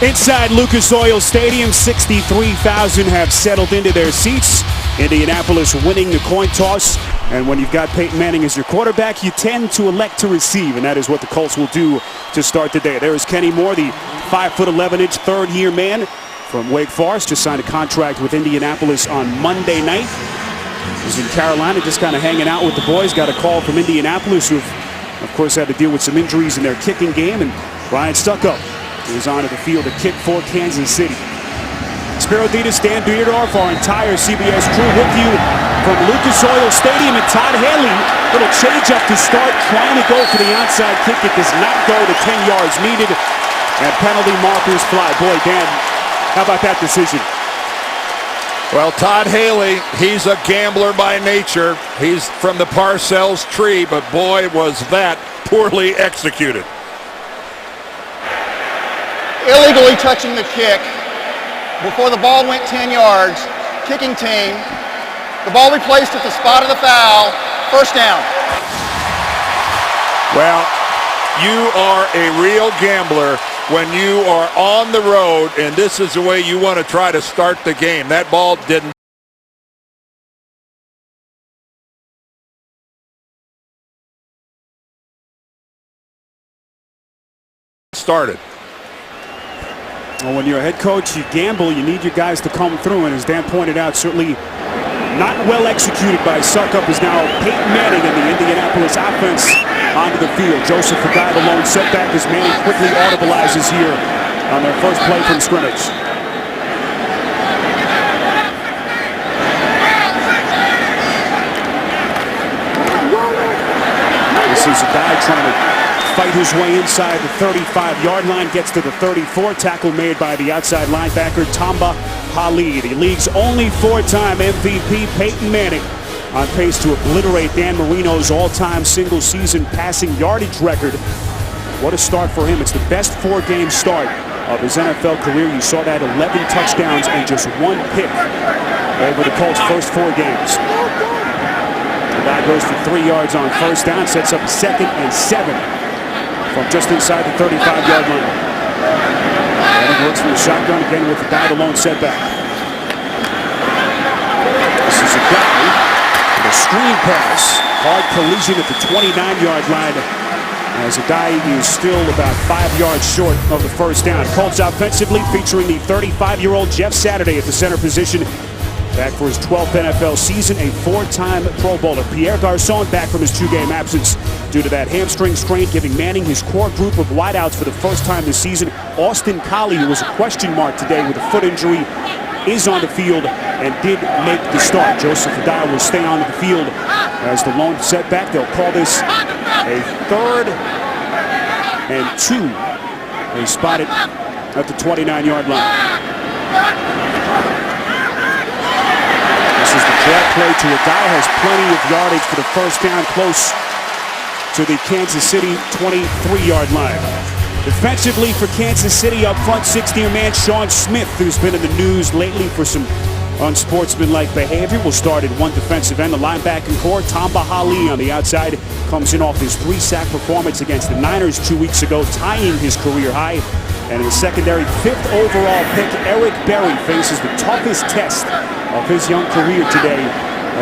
Inside Lucas Oil Stadium, 63,000 have settled into their seats. Indianapolis winning the coin toss. And when you've got Peyton Manning as your quarterback, you tend to elect to receive. And that is what the Colts will do to start the day. There is Kenny Moore, the 5'11" third-year man from Wake Forest. Just signed a contract with Indianapolis on Monday night. He's in Carolina, just kind of hanging out with the boys. Got a call from Indianapolis, who of course had to deal with some injuries in their kicking game. And Ryan Stucco is onto the field to kick for Kansas City. Spiro Ditas, Dan Dierdorf, our entire CBS crew with you from Lucas Oil Stadium. And Todd Haley, little change up to start, trying to go for the onside kick. It does not go to 10 yards needed. And penalty markers fly. Boy, Dan, how about that decision? Well, Todd Haley, he's a gambler by nature. He's from the Parcells tree, but boy, was that poorly executed. Illegally touching the kick before the ball went 10 yards. Kicking team. The ball replaced at the spot of the foul. First down. Well, you are a real gambler when you are on the road, and this is the way you want to try to start the game. That ball didn't started. Well, when you're a head coach, you gamble, you need your guys to come through, and as Dan pointed out, certainly not well executed by Suckup is now Peyton Manning in the Indianapolis offense onto the field. Joseph Faggai, the lone setback, as Manning quickly audibilizes here on their first play from scrimmage. This is a guy trying to fight his way inside the 35-yard line, gets to the 34. Tackle made by the outside linebacker, Tamba Hali. The league's only four-time MVP, Peyton Manning, on pace to obliterate Dan Marino's all-time single-season passing yardage record. What a start for him. It's the best four-game start of his NFL career. You saw that 11 touchdowns and just one pick over the Colts' first four games. The guy goes for 3 yards on first down, sets up 2nd and 7. From just inside the 35-yard line. And it works from the shotgun again with the guy, the lone setback. This is a guy with a screen pass. Hard collision at the 29-yard line as a guy is still about 5 yards short of the first down. Colts offensively featuring the 35-year-old Jeff Saturday at the center position. Back for his 12th NFL season, a four-time Pro Bowler. Pierre Garçon back from his 2-game absence due to that hamstring strain, giving Manning his core group of wideouts for the first time this season. Austin Collie, who was a question mark today with a foot injury, is on the field and did make the start. Joseph Faggai will stay on the field as the lone setback. They'll call this a 3rd and 2. They spot it at the 29-yard line. This is the drag play to a guy who has plenty of yardage for the first down, close to the Kansas City 23-yard line. Defensively for Kansas City, up front, 60-year man Sean Smith, who's been in the news lately for some unsportsmanlike behavior, will start at one defensive end. The linebacking core, Tamba Hali on the outside, comes in off his 3-sack performance against the Niners 2 weeks ago, tying his career high. And in the secondary, 5th overall pick, Eric Berry faces the toughest test of his young career today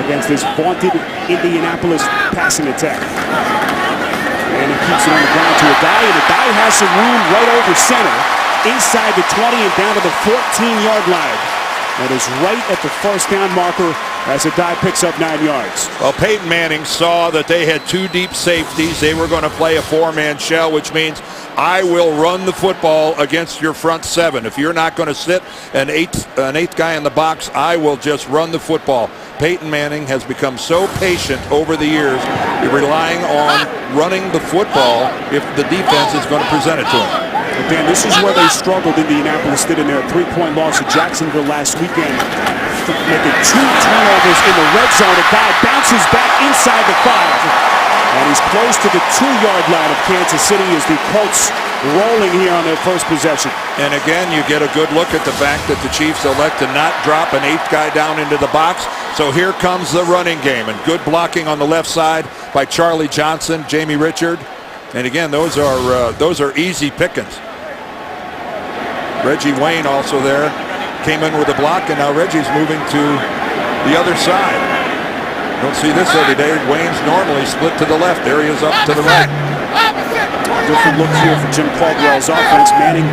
against this vaunted Indianapolis passing attack. And he keeps it on the ground to a guy, and the guy has some room right over center, inside the 20 and down to the 14-yard line. That is right at the first down marker as a guy picks up 9 yards. Well, Peyton Manning saw that they had 2 deep safeties. They were going to play a 4-man shell, which means I will run the football against your front 7. If you're not going to sit an eighth guy in the box, I will just run the football. Peyton Manning has become so patient over the years, relying on running the football if the defense is going to present it to him. But Dan, this is where they struggled. Indianapolis did in their 3-point loss at Jacksonville last weekend, making 2 turnovers in the red zone. A guy bounces back inside the 5. And he's close to the 2-yard line of Kansas City as the Colts rolling here on their first possession. And again, you get a good look at the fact that the Chiefs elect to not drop an 8th guy down into the box. So here comes the running game, and good blocking on the left side by Charlie Johnson, Jamie Richard. And again, those are easy pickings. Reggie Wayne also there. Came in with a block, and now Reggie's moving to the other side. Don't see this every day. Wayne's normally split to the left. There he is up to the right. Different look here for Jim Caldwell's offense. Manning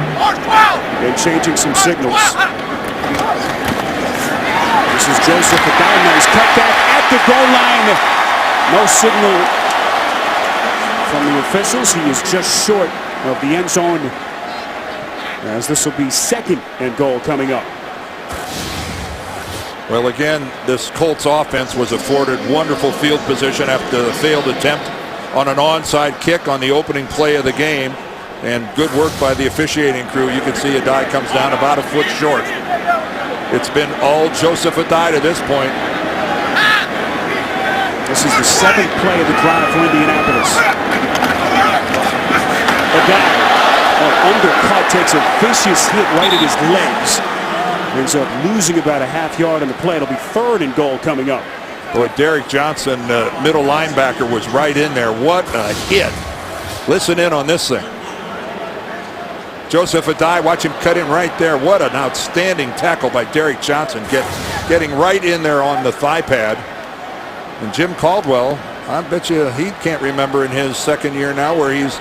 and changing some signals. This is Joseph Adai. Nice cutback at the goal line. No signal from the officials. He is just short of the end zone, as this will be second and goal coming up. Well, again, this Colts offense was afforded wonderful field position after the failed attempt on an onside kick on the opening play of the game, and good work by the officiating crew. You can see Adai comes down about a foot short. It's been all Joseph Adai to this point. This is the seventh play of the drive for Indianapolis. Adai, an undercut, takes a vicious hit right at his legs. Ends up losing about a half yard in the play. It'll be third and goal coming up. Boy, Derek Johnson, middle linebacker, was right in there. What a hit. Listen in on this thing. Joseph Adai, watch him cut in right there. What an outstanding tackle by Derek Johnson, getting right in there on the thigh pad. And Jim Caldwell, I bet you he can't remember in his second year now where he's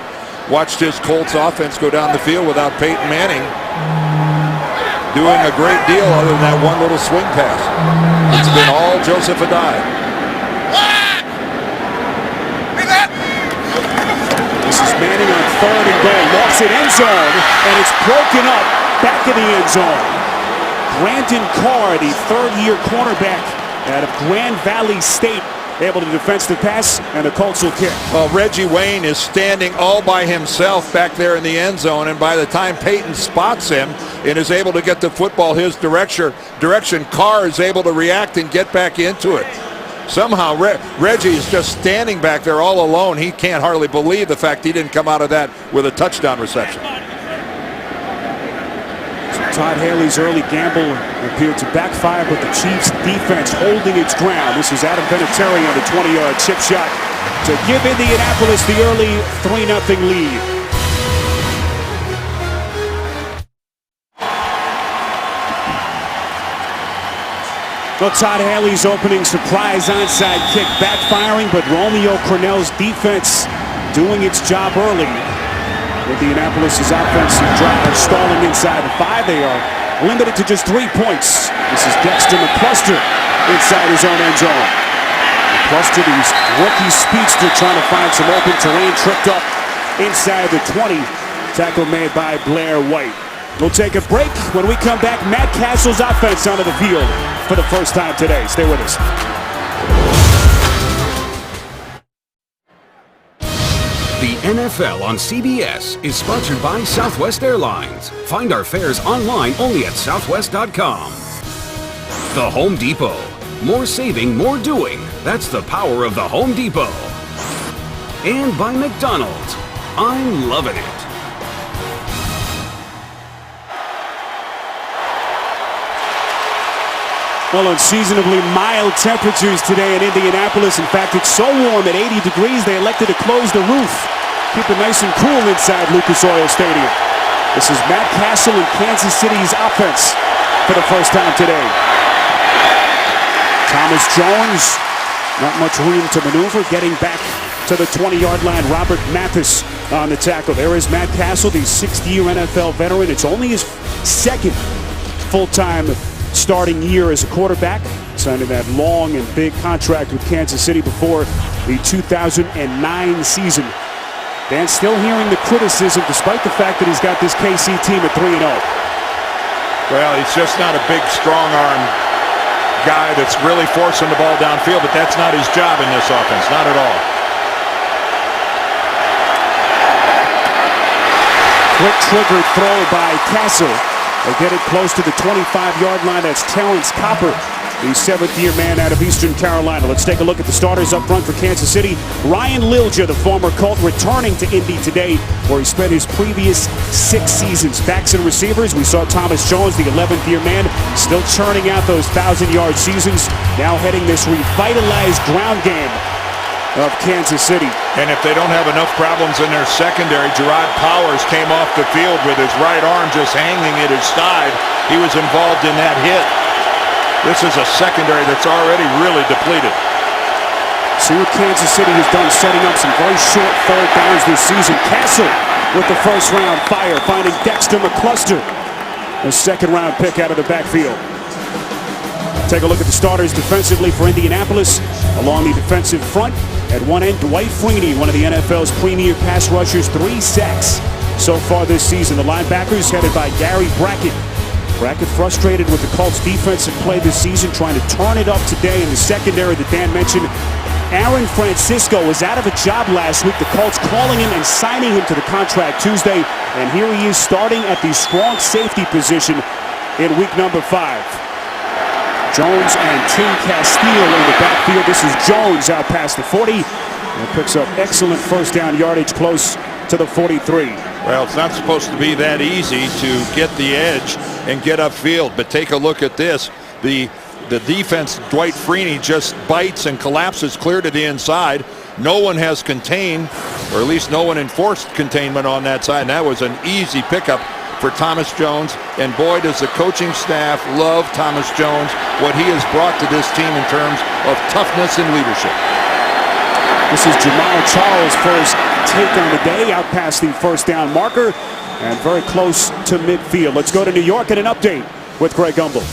watched his Colts offense go down the field without Peyton Manning doing a great deal other than that one little swing pass. It's been all Joseph Adai. This is Manning on third and goal. Lost it end zone, and it's broken up back in the end zone. Brandon Carr, the third-year cornerback out of Grand Valley State, able to defense the pass, and the Colts will kick. Well, Reggie Wayne is standing all by himself back there in the end zone, and by the time Peyton spots him and is able to get the football his direction, Carr is able to react and get back into it. Somehow Reggie is just standing back there all alone. He can't hardly believe the fact he didn't come out of that with a touchdown reception. Todd Haley's early gamble appeared to backfire, but the Chiefs defense holding its ground. This is Adam Vinatieri on the 20-yard chip shot to give Indianapolis the early 3-0 lead. Well, Todd Haley's opening surprise onside kick backfiring, but Romeo Crennel's defense doing its job early. Indianapolis' offensive drive stalling inside the 5. They are limited to just 3 points. This is Dexter McCluster inside his own end zone. McCluster, the rookie speedster, trying to find some open terrain, tripped up inside the 20. Tackle made by Blair White. We'll take a break. When we come back, Matt Castle's offense onto the field for the first time today. Stay with us. The NFL on CBS is sponsored by Southwest Airlines. Find our fares online only at southwest.com. The Home Depot. More saving, more doing. That's the power of the Home Depot. And by McDonald's. I'm loving it. Well, unseasonably mild temperatures today in Indianapolis. In fact, it's so warm at 80 degrees they elected to close the roof. Keep it nice and cool inside Lucas Oil Stadium. This is Matt Castle and Kansas City's offense for the first time today. Thomas Jones, not much room to maneuver, getting back to the 20-yard line. Robert Mathis on the tackle. There is Matt Castle, the 6th-year NFL veteran. It's only his second full-time starting year as a quarterback, signing that long and big contract with Kansas City before the 2009 season. Dan still hearing the criticism despite the fact that he's got this KC team at 3-0. Well, he's just not a big, strong arm guy that's really forcing the ball downfield, but that's not his job in this offense, not at all. Quick trigger throw by Castle. They get it close to the 25-yard line. That's Terrence Copper, the 7th-year man out of Eastern Carolina. Let's take a look at the starters up front for Kansas City. Ryan Lilja, the former Colt, returning to Indy today, where he spent his previous 6 seasons. Backs and receivers, we saw Thomas Jones, the 11th-year man, still churning out those 1,000-yard seasons, now heading this revitalized ground game of Kansas City. And if they don't have enough problems in their secondary, Gerard Powers came off the field with his right arm just hanging at his side. He was involved in that hit. This is a secondary that's already really depleted. See what Kansas City has done, setting up some very short third downs this season. Castle with the first round fire, finding Dexter McCluster, a second round pick out of the backfield. Take a look at the starters defensively for Indianapolis. Along the defensive front, at one end, Dwight Freeney, one of the NFL's premier pass rushers, 3 sacks so far this season. The linebackers headed by Gary Brackett. Brackett frustrated with the Colts' defensive play this season, trying to turn it up today in the secondary that Dan mentioned. Aaron Francisco was out of a job last week. The Colts calling him and signing him to the contract Tuesday. And here he is starting at the strong safety position in week number 5. Jones and Tim Castile in the backfield. This is Jones out past the 40. And picks up excellent first down yardage close to the 43. Well, it's not supposed to be that easy to get the edge and get upfield. But take a look at this. The defense, Dwight Freeney, just bites and collapses clear to the inside. No one has contained, or at least no one enforced containment on that side. And that was an easy pickup for Thomas Jones. And boy, does the coaching staff love Thomas Jones, what he has brought to this team in terms of toughness and leadership. This is Jamal Charles' first take on the day, out past the first down marker and very close to midfield. Let's go to New York and an update with Greg Gumbel.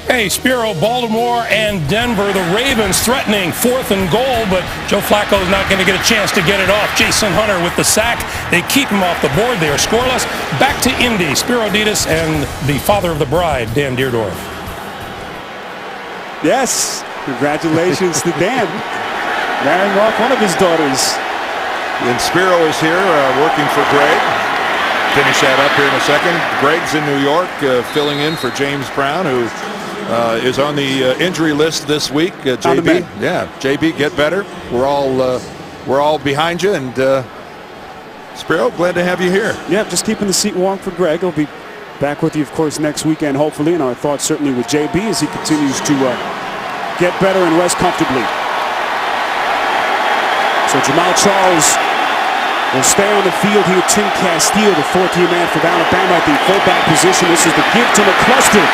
Hey, Spiro, Baltimore and Denver, the Ravens threatening 4th and goal, but Joe Flacco's not going to get a chance to get it off. Jason Hunter with the sack. They keep him off the board. They are scoreless. Back to Indy, Spiro Ditas and the father of the bride, Dan Deerdorf. Yes, congratulations to Dan, marrying off one of his daughters. And Spiro is here working for Greg. Finish that up here in a second. Greg's in New York filling in for James Brown, who is on the injury list this week. JB, yeah, JB, get better. We're all behind you, and Spiro, glad to have you here. Yeah, just keeping the seat warm for Greg. He'll be back with you, of course, next weekend, hopefully, and our thoughts certainly with JB as he continues to get better and rest comfortably. So Jamal Charles will stay on the field here. Tim Castile, the 14 man for Alabama at the fullback position. This is the give to McCluster.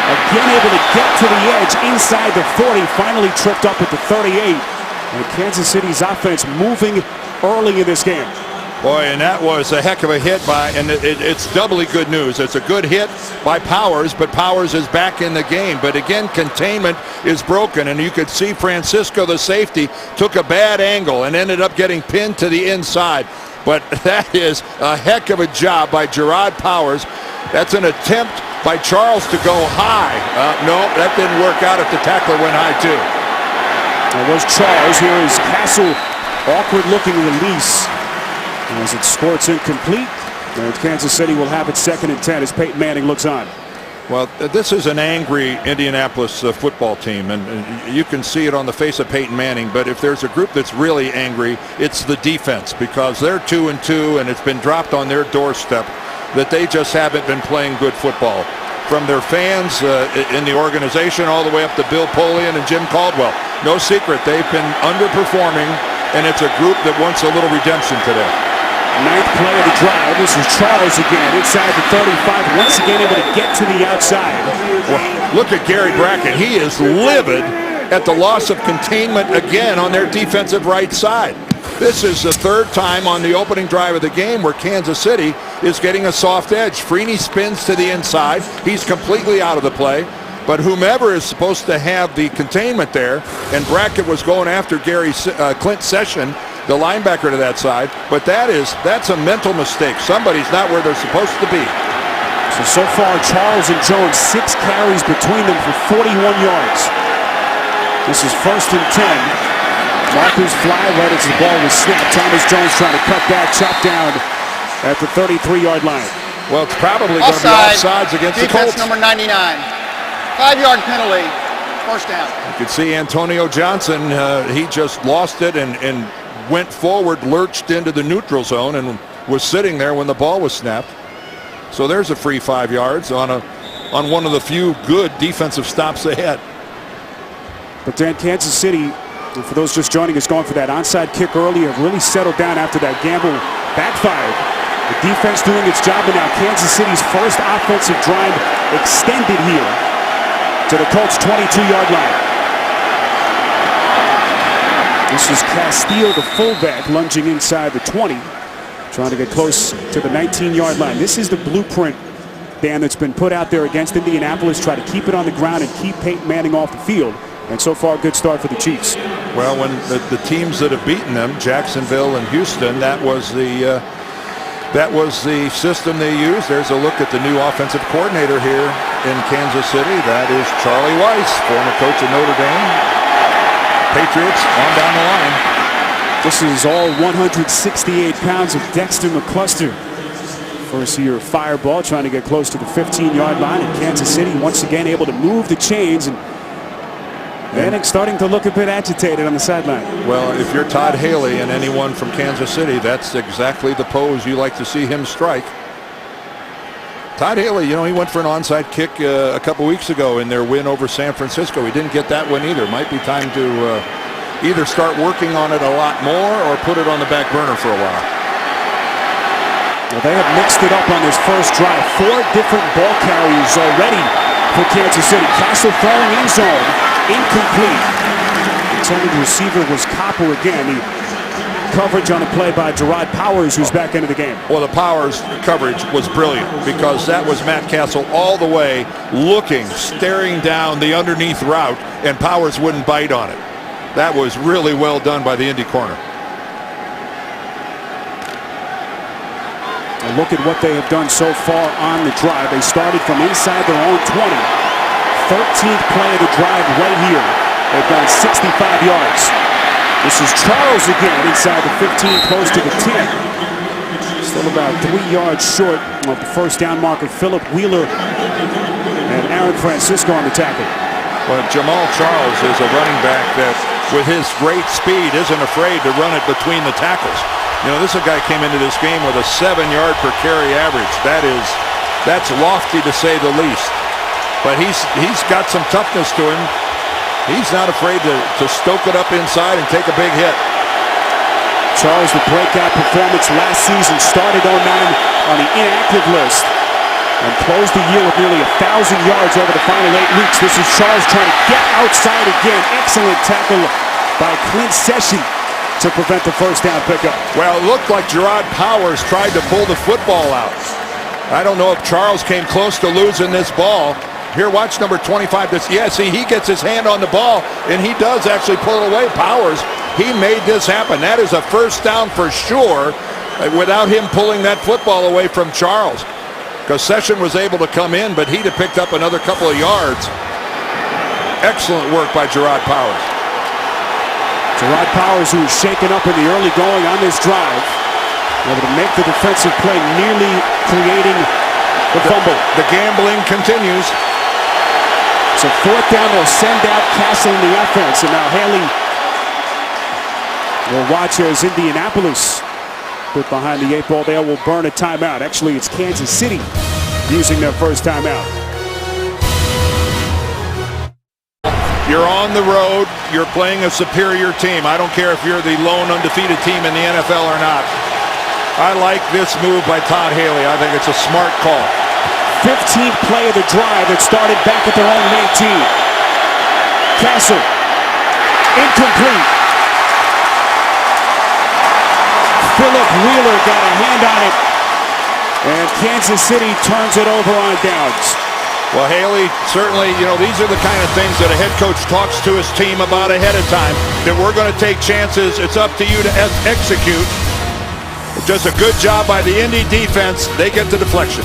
Again able to get to the edge inside the 40. Finally tripped up at the 38. And Kansas City's offense moving early in this game. Boy, and that was a heck of a hit by, and it's doubly good news. It's a good hit by Powers, but Powers is back in the game. But again, containment is broken, and you could see Francisco, the safety, took a bad angle and ended up getting pinned to the inside. But that is a heck of a job by Gerard Powers. That's an attempt by Charles to go high. No, that didn't work out if the tackler went high too. That was Charles. Here is Castle, awkward looking release. As it squirts incomplete, and Kansas City will have it 2nd and 10 as Peyton Manning looks on. Well, this is an angry Indianapolis football team, and you can see it on the face of Peyton Manning. But if there's a group that's really angry, it's the defense, because they're 2-2, and it's been dropped on their doorstep that they just haven't been playing good football. From their fans in the organization all the way up to Bill Polian and Jim Caldwell. No secret, they've been underperforming, and it's a group that wants a little redemption today. 9th play of the drive. This is Charles again inside the 35. Once again able to get to the outside. Well, look at Gary Brackett. He is livid at the loss of containment again on their defensive right side. This is the 3rd time on the opening drive of the game where Kansas City is getting a soft edge. Freeney spins to the inside. He's completely out of the play. But whomever is supposed to have the containment there, and Brackett was going after Clint Session, the linebacker to that side, but that's a mental mistake. Somebody's not where they're supposed to be. So far, Charles and Jones, 6 carries between them for 41 yards. This is 1st and 10. Marcus fly right as the ball was snapped. Thomas Jones trying to cut back, chop down at the 33-yard line. Well, it's probably going to be offsides against the Colts. Defense number 99. 5-yard penalty. 1st down. You could see Antonio Johnson. He just lost it and went forward, lurched into the neutral zone, and was sitting there when the ball was snapped. So there's a free 5 yards on one of the few good defensive stops they had. But then Kansas City And for those just joining us, going for that onside kick earlier, really settled down after that gamble backfired. The defense doing its job, and now Kansas City's first offensive drive extended here to the Colts' 22-yard line. This is Castile, the fullback, lunging inside the 20, trying to get close to the 19-yard line. This is the blueprint, Dan, that's been put out there against Indianapolis. Try to keep it on the ground and keep Peyton Manning off the field. And so far, good start for the Chiefs. Well, when the teams that have beaten them, Jacksonville and Houston, that was the system they used. There's a look at the new offensive coordinator here in Kansas City. That is Charlie Weiss, former coach of Notre Dame. Patriots on down the line. This is all 168 pounds of Dexter McCluster. First year fireball, trying to get close to the 15-yard line. And Kansas City once again able to move the chains. And Manning starting to look a bit agitated on the sideline. Well, if you're Todd Haley and anyone from Kansas City, that's exactly the pose you like to see him strike. Todd Haley, you know, he went for an onside kick a couple weeks ago in their win over San Francisco. He didn't get that one either. Might be time to either start working on it a lot more or put it on the back burner for a while. Well, they have mixed it up on this first drive. 4 different ball carriers already for Kansas City. Castle throwing in zone. Incomplete. Intended receiver was Copper again. The coverage on the play by Gerard Powers, who's back into the game. Well, the Powers coverage was brilliant because that was Matt Castle all the way looking, staring down the underneath route, and Powers wouldn't bite on it. That was really well done by the Indy corner. And look at what they have done so far on the drive. They started from inside their own 20. 13th play of the drive right here. They've gone 65 yards. This is Charles again inside the 15, close to the 10. Still about 3 yards short of the first down marker. Philip Wheeler and Aaron Francisco on the tackle. Well, Jamal Charles is a running back that, with his great speed, isn't afraid to run it between the tackles. You know, this guy came into this game with a 7-yard per carry average. That's lofty to say the least. But he's got some toughness to him. He's not afraid to stoke it up inside and take a big hit. Charles, the breakout performance last season, started 09 on the inactive list and closed the year with nearly 1,000 yards over the final 8 weeks. This is Charles trying to get outside again. Excellent tackle by Clint Session to prevent the first down pickup. Well, it looked like Gerard Powers tried to pull the football out. I don't know if Charles came close to losing this ball. Here, watch number 25. See, he gets his hand on the ball, and he does actually pull it away. Powers, he made this happen. That is a first down for sure without him pulling that football away from Charles. Because Session was able to come in, but he'd have picked up another couple of yards. Excellent work by Gerard Powers. Gerard Powers, who was shaken up in the early going on this drive, able to make the defensive play, nearly creating the fumble. The gambling continues. So 4th down, they'll send out Castle in the offense. And now Haley will watch as Indianapolis, put behind the 8 ball there, will burn a timeout. Actually, it's Kansas City using their first timeout. You're on the road. You're playing a superior team. I don't care if you're the lone undefeated team in the NFL or not. I like this move by Todd Haley. I think it's a smart call. 15th play of the drive that started back at their own 19. Castle, incomplete. Philip Wheeler got a hand on it, and Kansas City turns it over on downs. Well, Haley, certainly, you know, these are the kind of things that a head coach talks to his team about ahead of time, that we're going to take chances. It's up to you to execute. Just a good job by the Indy defense. They get the deflection.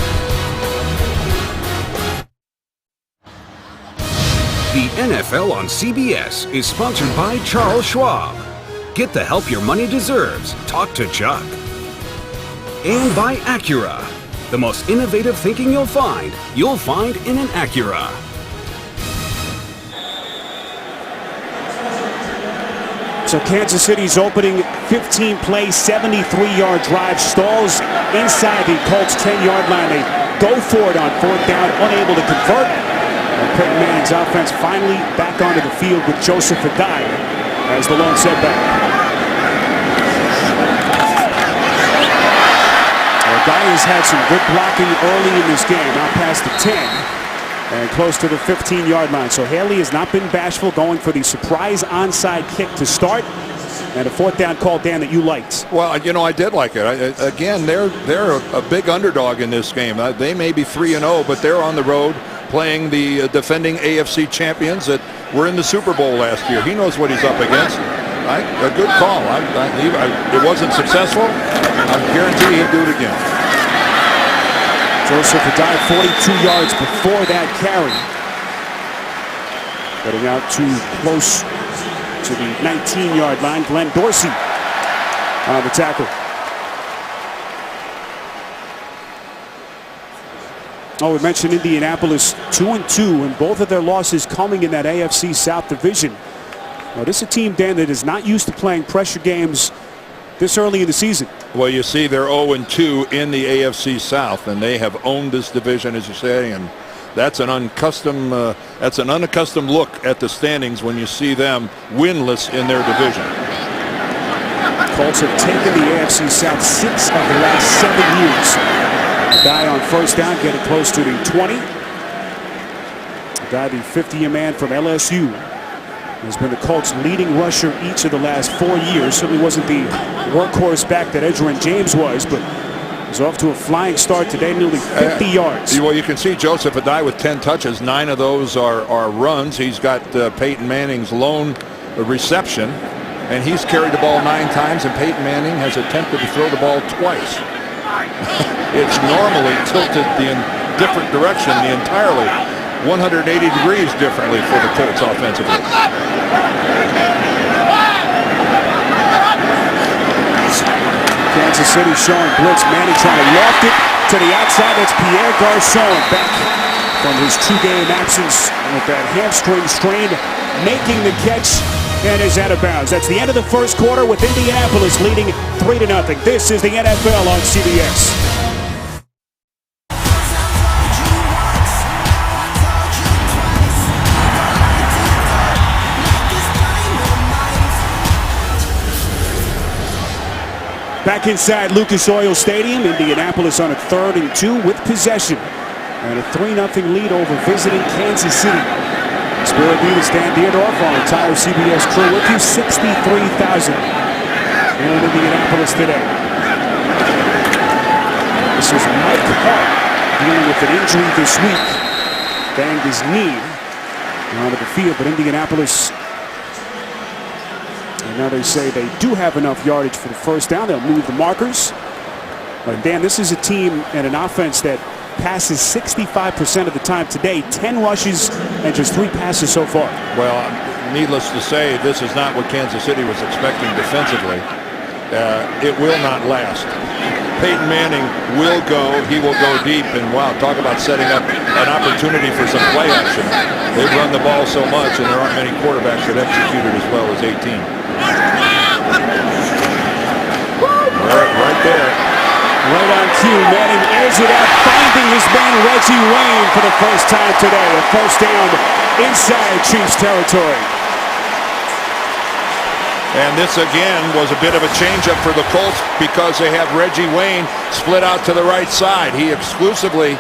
The NFL on CBS is sponsored by Charles Schwab. Get the help your money deserves. Talk to Chuck. And by Acura. The most innovative thinking you'll find in an Acura. So Kansas City's opening 15-play, 73-yard drive stalls inside the Colts' 10-yard line. They go for it on 4th down, unable to convert. And Peyton Manning's offense finally back onto the field with Joseph Adai as the lone setback. Well, Guy has had some good blocking early in this game, out past the 10 and close to the 15-yard line. So Haley has not been bashful, going for the surprise onside kick to start. And a fourth down call, Dan, that you liked. Well, you know, I did like it. Again, they're a big underdog in this game. They may be 3-0, but they're on the road playing the defending AFC champions that were in the Super Bowl last year. He knows what he's up against. A good call. It wasn't successful. I guarantee he'd do it again. Joseph died 42 yards before that carry. Getting out too close to the 19-yard line. Glenn Dorsey on the tackle. Oh, we mentioned Indianapolis 2-2, and both of their losses coming in that AFC South division. Now, this is a team, Dan, that is not used to playing pressure games this early in the season. Well, you see, they're 0-2 in the AFC South, and they have owned this division, as you say, and that's an unaccustomed look at the standings when you see them winless in their division. Colts have taken the AFC South 6 of the last 7 years. The guy on first down getting close to the 20. The guy, the 50-year man from LSU, has been the Colts' leading rusher each of the last 4 years. Certainly wasn't the workhorse back that Edgerrin James was, but he's off to a flying start today, nearly 50 yards. Well, you can see Joseph Adai with 10 touches. 9 of those are runs. He's got Peyton Manning's lone reception, and he's carried the ball 9 times, and Peyton Manning has attempted to throw the ball twice. It's normally tilted the different direction, the entirely 180 degrees differently for the Colts offensively. Kansas City showing blitz. Manning trying to loft it to the outside. That's Pierre Garçon back from his 2-game absence with that hamstring strain, making the catch and is out of bounds. That's the end of the first quarter with Indianapolis leading 3-0. This is the NFL on CBS. Back inside Lucas Oil Stadium, Indianapolis on a 3rd and 2 with possession. And a 3-0 lead over visiting Kansas City. Spirit leader Stan Dierdorf, our entire CBS crew with you. 63,000 in Indianapolis today. This is Mike Hart dealing with an injury this week. Banged his knee onto the field, but Indianapolis, and now they say they do have enough yardage for the first down. They'll move the markers. But Dan, this is a team and an offense that passes 65% of the time today. 10 rushes and just 3 passes so far. Well, needless to say, this is not what Kansas City was expecting defensively. It will not last. Peyton Manning will go. He will go deep. And wow, talk about setting up an opportunity for some play action. They've run the ball so much, and there aren't many quarterbacks that execute it as well as 18. Right there. Right on cue, Manning airs it out, finding his man Reggie Wayne for the first time today. A first down inside Chiefs territory. And this again was a bit of a changeup for the Colts because they have Reggie Wayne split out to the right side. He exclusively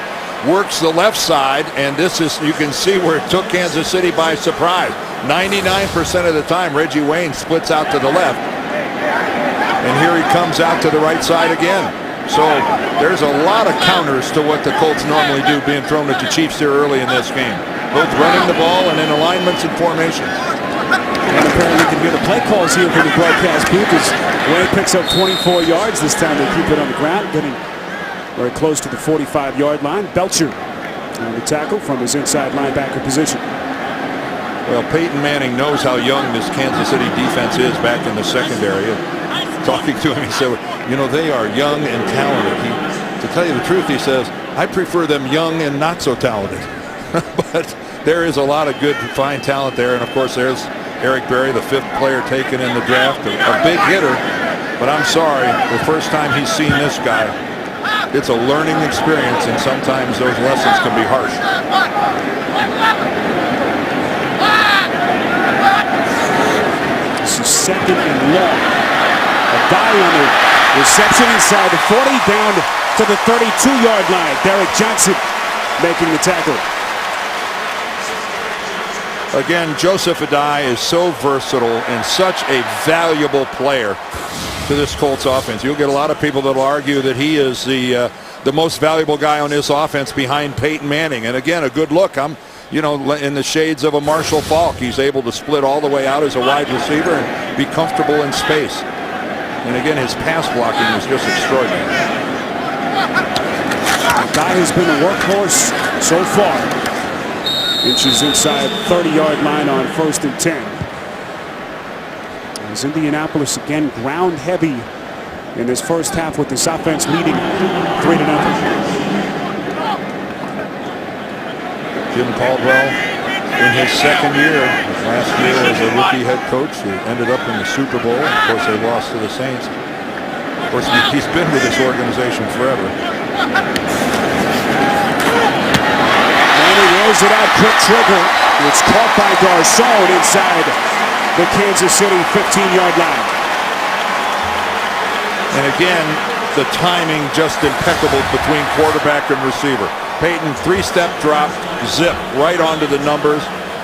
works the left side, and this is, you can see where it took Kansas City by surprise. 99% of the time, Reggie Wayne splits out to the left. And here he comes out to the right side again. So there's a lot of counters to what the Colts normally do being thrown at the Chiefs here early in this game. Both running the ball and in alignments and formations. And apparently we can hear the play calls here from the broadcast booth as Wayne picks up 24 yards. This time they keep it on the ground, getting very close to the 45-yard line. Belcher on the tackle from his inside linebacker position. Well, Peyton Manning knows how young this Kansas City defense is back in the secondary. Talking to him, he said, you know, they are young and talented. To tell you the truth, he says, I prefer them young and not so talented. But there is a lot of good, fine talent there. And, of course, there's Eric Berry, the 5th player taken in the draft, a big hitter. But I'm sorry, the first time he's seen this guy, it's a learning experience, and sometimes those lessons can be harsh. This is 2nd and long. A guy on the reception inside the 40, down to the 32-yard line. Derek Johnson making the tackle. Again, Joseph Adai is so versatile and such a valuable player to this Colts offense. You'll get a lot of people that will argue that he is the most valuable guy on this offense behind Peyton Manning. And again, a good look. I'm, in the shades of a Marshall Faulk. He's able to split all the way out as a wide receiver and be comfortable in space. And again, his pass blocking is just extraordinary. The guy has been a workhorse so far. Inches inside 30-yard line on 1st and 10. As Indianapolis again ground heavy in this first half with this offense leading 3-0. Jim Caldwell in his second year, last year as a rookie head coach, he ended up in the Super Bowl. Of course, they lost to the Saints. Of course, he's been with this organization forever. Rolls it out, quick trigger. It's caught by Garcon inside the Kansas City 15-yard line. And again, the timing just impeccable between quarterback and receiver. Peyton, 3-step drop, zip right onto the numbers,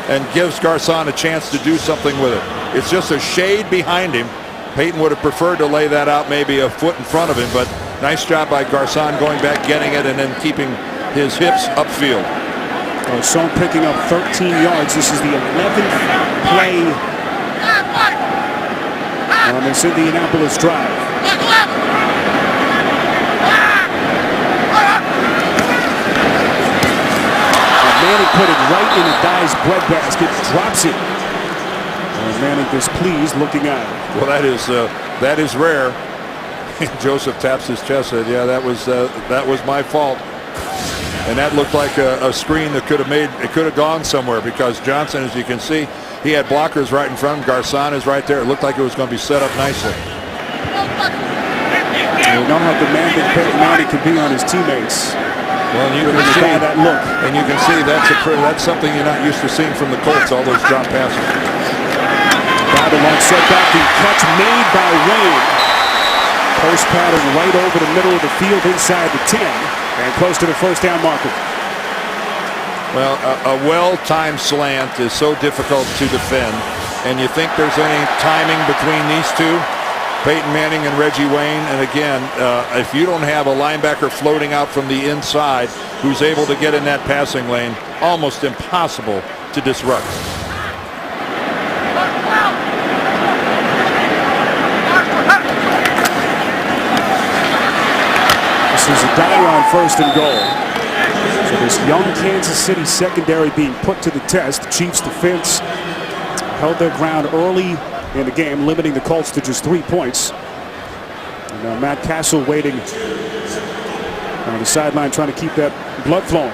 and gives Garcon a chance to do something with it. It's just a shade behind him. Peyton would have preferred to lay that out maybe a foot in front of him, but nice job by Garcon going back, getting it, and then keeping his hips upfield. Garcon picking up 13 yards. This is the 11th play on this Indianapolis drive. Manning put it right in the guy's breadbasket, drops it. Manning displeased, looking at it. Well, that is rare. Joseph taps his chest, said, "Yeah, that was my fault." And that looked like a screen that could have gone somewhere, because Johnson, as you can see, he had blockers right in front of him. Garcon is right there. It looked like it was going to be set up nicely. You know how demanding Peyton Manning can be on his teammates. Well, and you can see that look, and you can see that's something you're not used to seeing from the Colts. All those drop passes. Babylon set back, the catch made by Wayne. Post pattern right over the middle of the field inside the 10 and close to the first down marker. Well, a well-timed slant is so difficult to defend, and you think there's any timing between these two, Peyton Manning and Reggie Wayne. And again, if you don't have a linebacker floating out from the inside who's able to get in that passing lane, almost impossible to disrupt. This is a die on 1st and goal. So this young Kansas City secondary being put to the test. The Chiefs defense held their ground early in the game, limiting the Colts to just 3 points. And Matt Castle waiting on the sideline, trying to keep that blood flowing.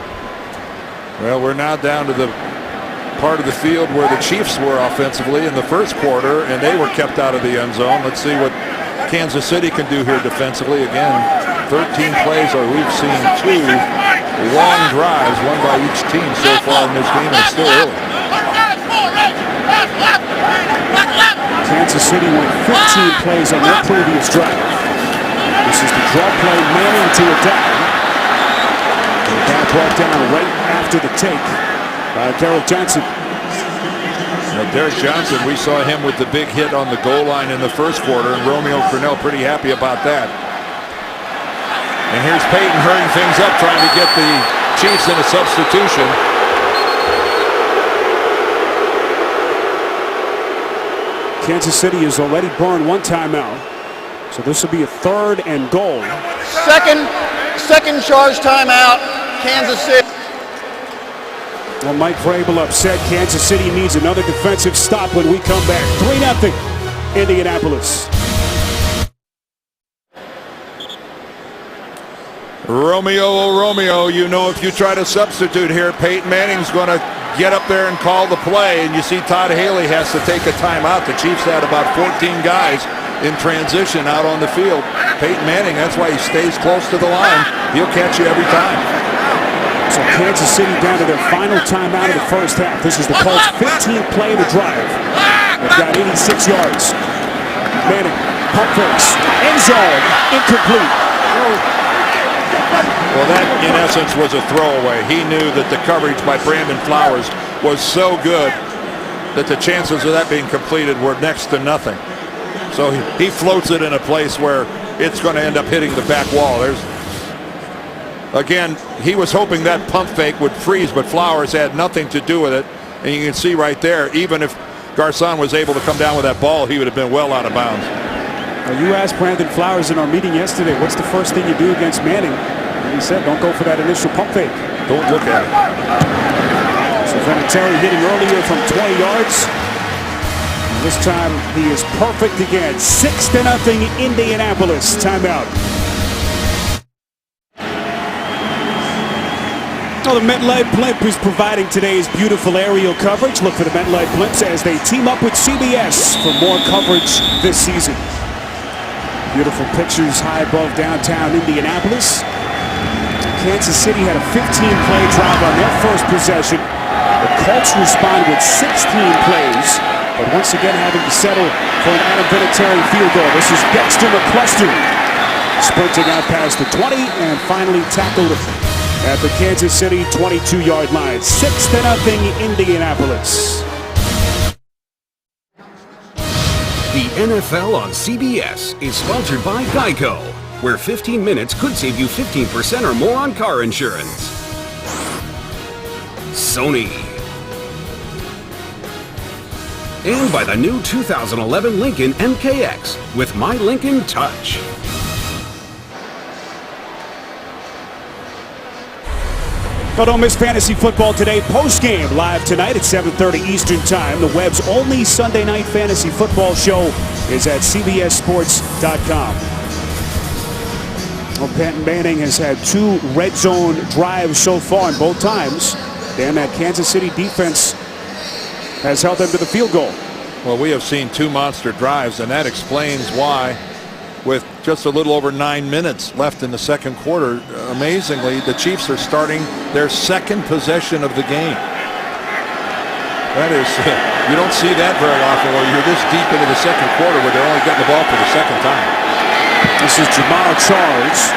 Well, we're now down to the part of the field where the Chiefs were offensively in the first quarter, and they were kept out of the end zone. Let's see what Kansas City can do here defensively. Again, 13 plays, or we've seen 2 long drives, one by each team so far in this game, and it's still early. Kansas City went 15 plays on their previous drive. This is the draw play, Manning to a down. And that brought down right after the take by Derek Johnson. Now, Derek Johnson, we saw him with the big hit on the goal line in the first quarter, and Romeo Crennel pretty happy about that. And here's Peyton hurrying things up, trying to get the Chiefs in a substitution. Kansas City has already burned 1 timeout, so this will be a 3rd and goal. Second charge timeout, Kansas City. Well, Mike Vrabel upset. Kansas City needs another defensive stop when we come back. 3-0 Indianapolis. Romeo, you know, if you try to substitute here, Peyton Manning's going to get up there and call the play, and you see Todd Haley has to take a timeout. The Chiefs had about 14 guys in transition out on the field. Peyton Manning, that's why he stays close to the line. He'll catch you every time. So Kansas City down to their final timeout of the first half. This is the Colts' 15th play of the drive. They've got 86 yards. Manning, pump fakes, end zone, incomplete. Well, that, in essence, was a throwaway. He knew that the coverage by Brandon Flowers was so good that the chances of that being completed were next to nothing. So he floats it in a place where it's going to end up hitting the back wall. Again, he was hoping that pump fake would freeze, but Flowers had nothing to do with it. And you can see right there, even if Garcon was able to come down with that ball, he would have been well out of bounds. Well, you asked Brandon Flowers in our meeting yesterday, what's the first thing you do against Manning? And he said, don't go for that initial pump fake. Don't look at it. So Vinatieri hitting earlier from 20 yards. And this time he is perfect again. 6-0 Indianapolis. Timeout. Well, the MetLife Blimp is providing today's beautiful aerial coverage. Look for the MetLife Blimps as they team up with CBS for more coverage this season. Beautiful pictures high above downtown Indianapolis. Kansas City had a 15-play drive on their first possession. The Colts respond with 16 plays, but once again having to settle for an Adam Vinatieri field goal. This is Dexter McCluster sprinting out past the 20 and finally tackled at the Kansas City 22-yard line. 6-0 Indianapolis. The NFL on CBS is sponsored by Geico, where 15 minutes could save you 15% or more on car insurance. Sony. And by the new 2011 Lincoln MKX with My Lincoln Touch. But don't miss fantasy football today. Post-game live tonight at 7:30 Eastern Time. The web's only Sunday night fantasy football show is at cbssports.com. Well, Peyton Manning has had 2 red zone drives so far, and both times, and that Kansas City defense has held them to the field goal. Well, we have seen 2 monster drives, and that explains why, with just a little over 9 minutes left in the second quarter, amazingly, the Chiefs are starting their second possession of the game. That is, you don't see that very often where you're this deep into the second quarter where they're only getting the ball for the second time. This is Jamal Charles,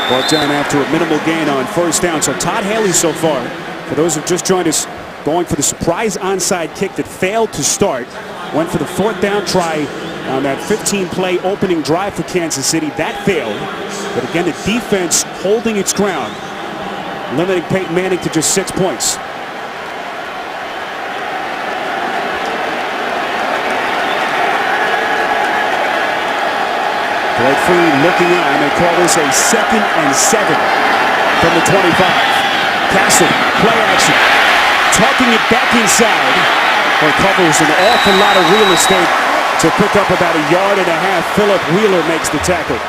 brought down after a minimal gain on first down. So Todd Haley so far, for those who have just joined us, going for the surprise onside kick that failed to start. Went for the 4th down try on that 15-play opening drive for Kansas City. That failed. But again, the defense holding its ground, limiting Peyton Manning to just 6 points. Blake Free looking on. They call this a 2nd and 7 from the 25. Castle, play action. Tucking it back inside. Recovers an awful lot of real estate to pick up about 1.5 yards. Philip Wheeler makes the tackle.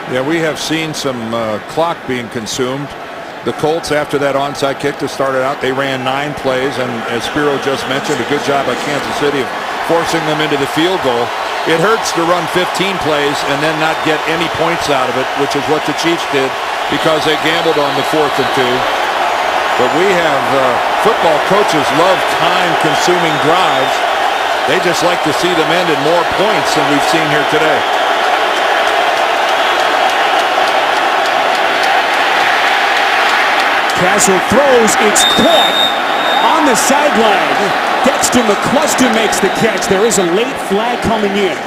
Yeah, we have seen some clock being consumed. The Colts, after that onside kick that started out, they ran 9 plays, and as Spiro just mentioned, a good job by Kansas City of forcing them into the field goal. It hurts to run 15 plays and then not get any points out of it, which is what the Chiefs did because they gambled on the 4th and 2. But we have football coaches love time-consuming drives. They just like to see them end in more points than we've seen here today. Castle throws, it's caught on the sideline. Dexter McCluster makes the catch. There is a late flag coming in.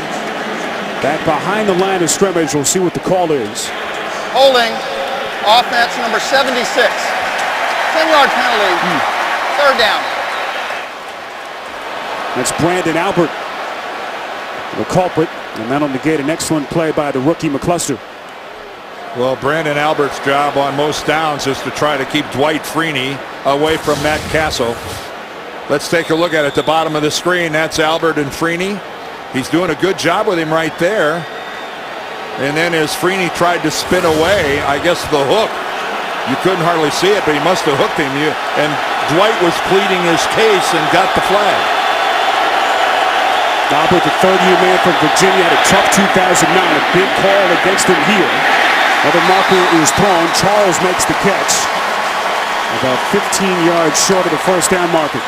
Back behind the line of scrimmage, we'll see what the call is. Holding, offense number 76. 10-yard penalty, 3rd down. That's Brandon Albert, the culprit, and that'll negate an excellent play by the rookie McCluster. Well, Brandon Albert's job on most downs is to try to keep Dwight Freeney away from Matt Castle. Let's take a look at it. At the bottom of the screen, that's Albert and Freeney. He's doing a good job with him right there. And then as Freeney tried to spin away, I guess the hook, you couldn't hardly see it, but he must have hooked him. And Dwight was pleading his case and got the flag. Albert, the 3rd-year man from Virginia, had a tough 2009. A big call against him here. Another marker is thrown. Charles makes the catch. About 15 yards short of the first down marker.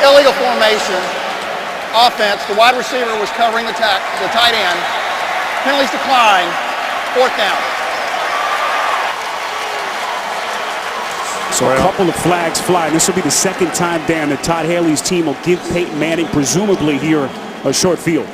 illegal formation, offense. The wide receiver was covering the tight end. Penalties decline, 4th down. So a couple of flags fly. This will be the second time down that Todd Haley's team will give Peyton Manning, presumably here, a short field.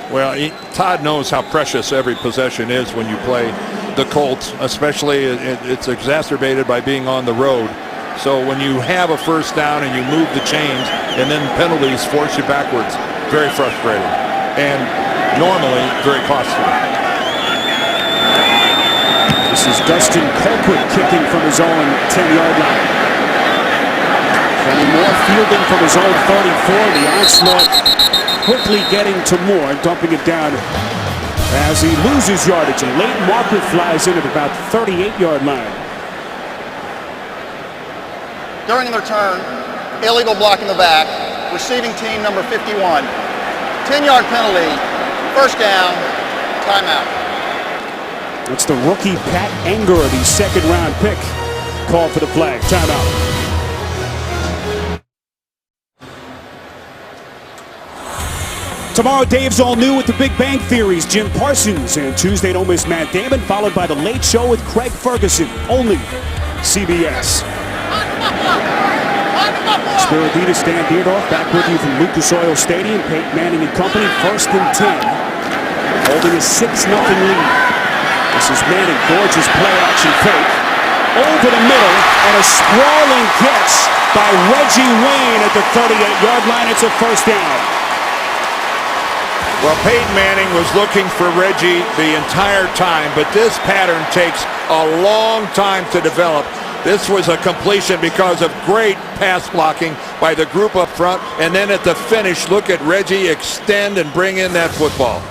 Well, Todd knows how precious every possession is when you play the Colts, especially it's exacerbated by being on the road. So when you have a first down and you move the chains and then penalties force you backwards, very frustrating and normally very costly. This is Dustin Colquitt kicking from his own 10-yard line. Kenny Moore fielding from his own 34. The onslaught quickly getting to Moore, dumping it down as he loses yardage. A late marker flies in at about 38-yard line. During the return, illegal block in the back, receiving team number 51. 10-yard penalty, 1st down, timeout. That's the rookie Pat Enger, the 2nd-round pick, called for the flag. Timeout. Tomorrow, Dave's all new with the Big Bang Theory's Jim Parsons, and Tuesday, don't miss Matt Damon, followed by The Late Show with Craig Ferguson, only CBS. Spiridita Stan Dierdorf back with you from Lucas Oil Stadium. Peyton Manning and company, 1st and 10, holding a 6-0 lead. This is Manning, gorgeous play-action fake. Over the middle, and a sprawling catch by Reggie Wayne at the 38-yard line. It's a 1st down. Well, Peyton Manning was looking for Reggie the entire time, but this pattern takes a long time to develop. This was a completion because of great pass blocking by the group up front, and then at the finish, look at Reggie extend and bring in that football.